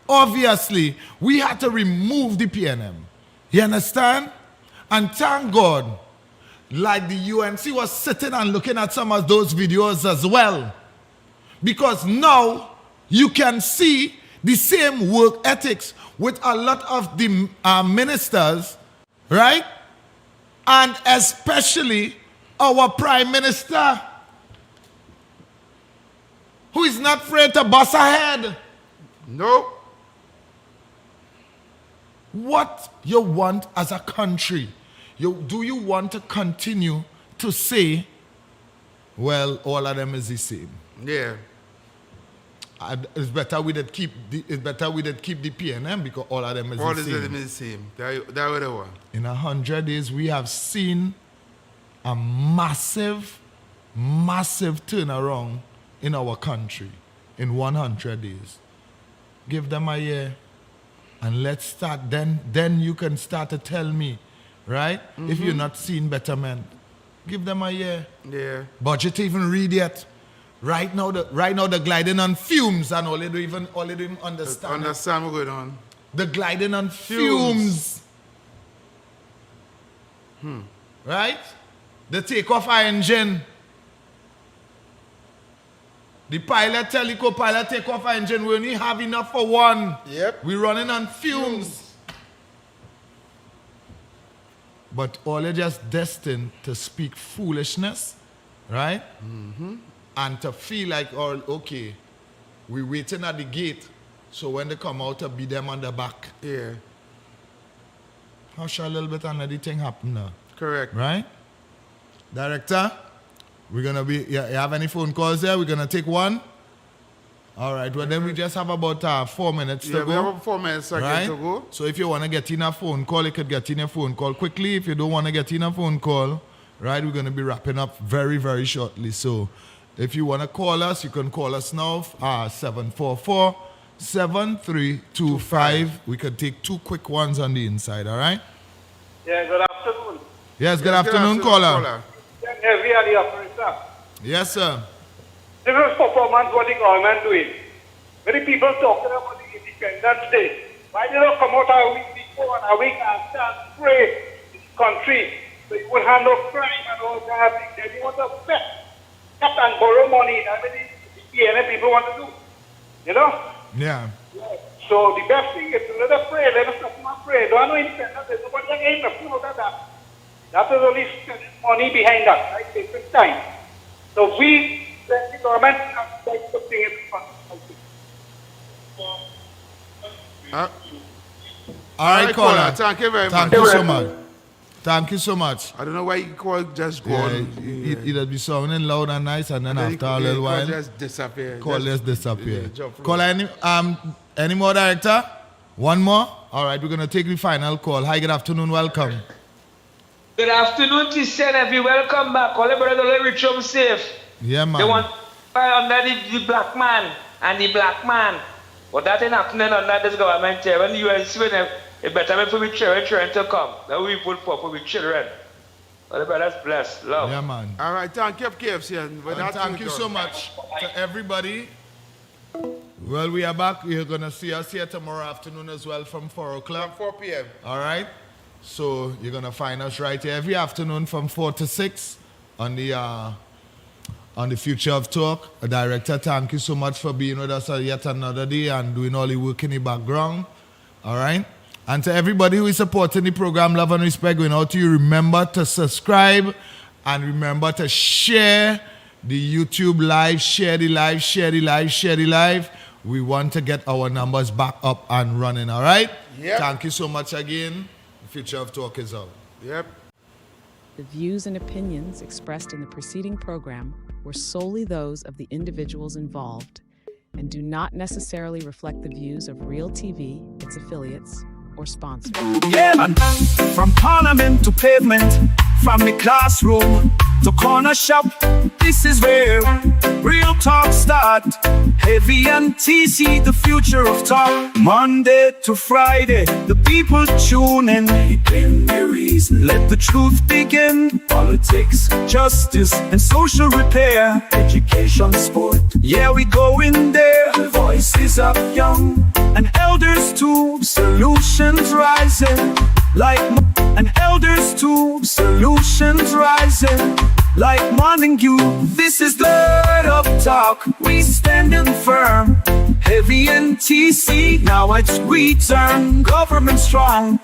Obviously, we had to remove the PNM. You understand? And thank God, like the UNC was sitting and looking at some of those videos as well. Because now you can see the same work ethics with a lot of the ministers, right? And especially our Prime Minister, who is not afraid to bust ahead. No. What you want as a country? Do you want to continue to say, well, all of them is the same? Yeah. It's better we did keep the PNM because all of them is All the of same. them is the same. That what they want. In 100 days, we have seen a massive turnaround in our country in 100 days. Give them a year and let's start. Then you can start to tell me, right? If you're not seeing betterment, give them a year. Yeah. Budget even read yet. Right now the gliding on fumes and all they don't even understand. Understand what's going on. The gliding on fumes. Right? The takeoff engine. The pilot tell the co-pilot take off engine. We only have enough for one. Yep. We're running on fumes. But all are just destined to speak foolishness, right? And to feel like, oh, okay, we're waiting at the gate, so when they come out, to beat them on the back. Yeah. How shall a little bit another thing happen now? Correct. Right? Director, we're going to be, you have any phone calls there? We're going to take one. All right, well, then we just have about 4 minutes to go. We have about 4 minutes again to go. So if you want to get in a phone call, you could get in a phone call quickly. If you don't want to get in a phone call, right, we're going to be wrapping up very, very shortly. So if you want to call us, you can call us now, 744-7325. We could take 2 quick ones on the inside, all right? Yeah, good afternoon. Yes, good afternoon, caller. Heavy on the operator. Yes, sir. This is performance what the government doing. Many people talking about the Independence Day. Why they don't come out a week before and a week after and pray in the country so you would have no crime and all that thing. Then you want to bet and borrow money. That's what the PNM people want to do. You know? Yeah. So the best thing is to let us pray. Let us not pray. Don't know independence. There's nobody ain't nothing about that. That is only spending money behind us, right? Taking time. So we, the government, have to take something in front of us. All right, caller. Thank you very much. Thank you so much. Thank you so much. I don't know why you call just go on. It'll be sounding loud and nice, and then after a little while, just disappear. call just disappear. Jump through. Call any more, director? One more? All right, we're going to take the final call. Hi, good afternoon, welcome. Good afternoon, T7. Welcome back. All the brother, let reach home safe. Yeah, man. They want to fight under the black man and the black man. But that ain't happening under this government here. When the UNC, it better for we children to come. Then we put for with children. All the brothers bless. Love. Yeah, man. All right, thank you, KFC. And thank you so much to everybody. Well, we are back. You're going to see us here tomorrow afternoon as well from 4 o'clock. From 4 p.m. All right? So you're going to find us right here every afternoon from 4 to 6 on the Future of Talk. Director, thank you so much for being with us yet another day and doing all the work in the background. All right? And to everybody who is supporting the program, love and respect going out to you, remember to subscribe and remember to share the YouTube live, share the live, share the live, share the live. We want to get our numbers back up and running, all right? Yep. Thank you so much again. The Future of Talk is out. Yep. The views and opinions expressed in the preceding program were solely those of the individuals involved and do not necessarily reflect the views of Real TV, its affiliates, or sponsors. Yeah, man. From parliament to pavement, from the classroom to corner shop, this is where real talk start. Heavy and TC, the future of talk. Monday to Friday, the people tune in. Bring the reason. Let the truth begin. Politics, justice, and social repair. Education, sport. Yeah, we go in there. The voices of young and elders too. Solutions rising like and elders too. Solutions rising like morning dew. This is the word of talk. We standing firm. Heavy and TC, now it's we turn. Government strong.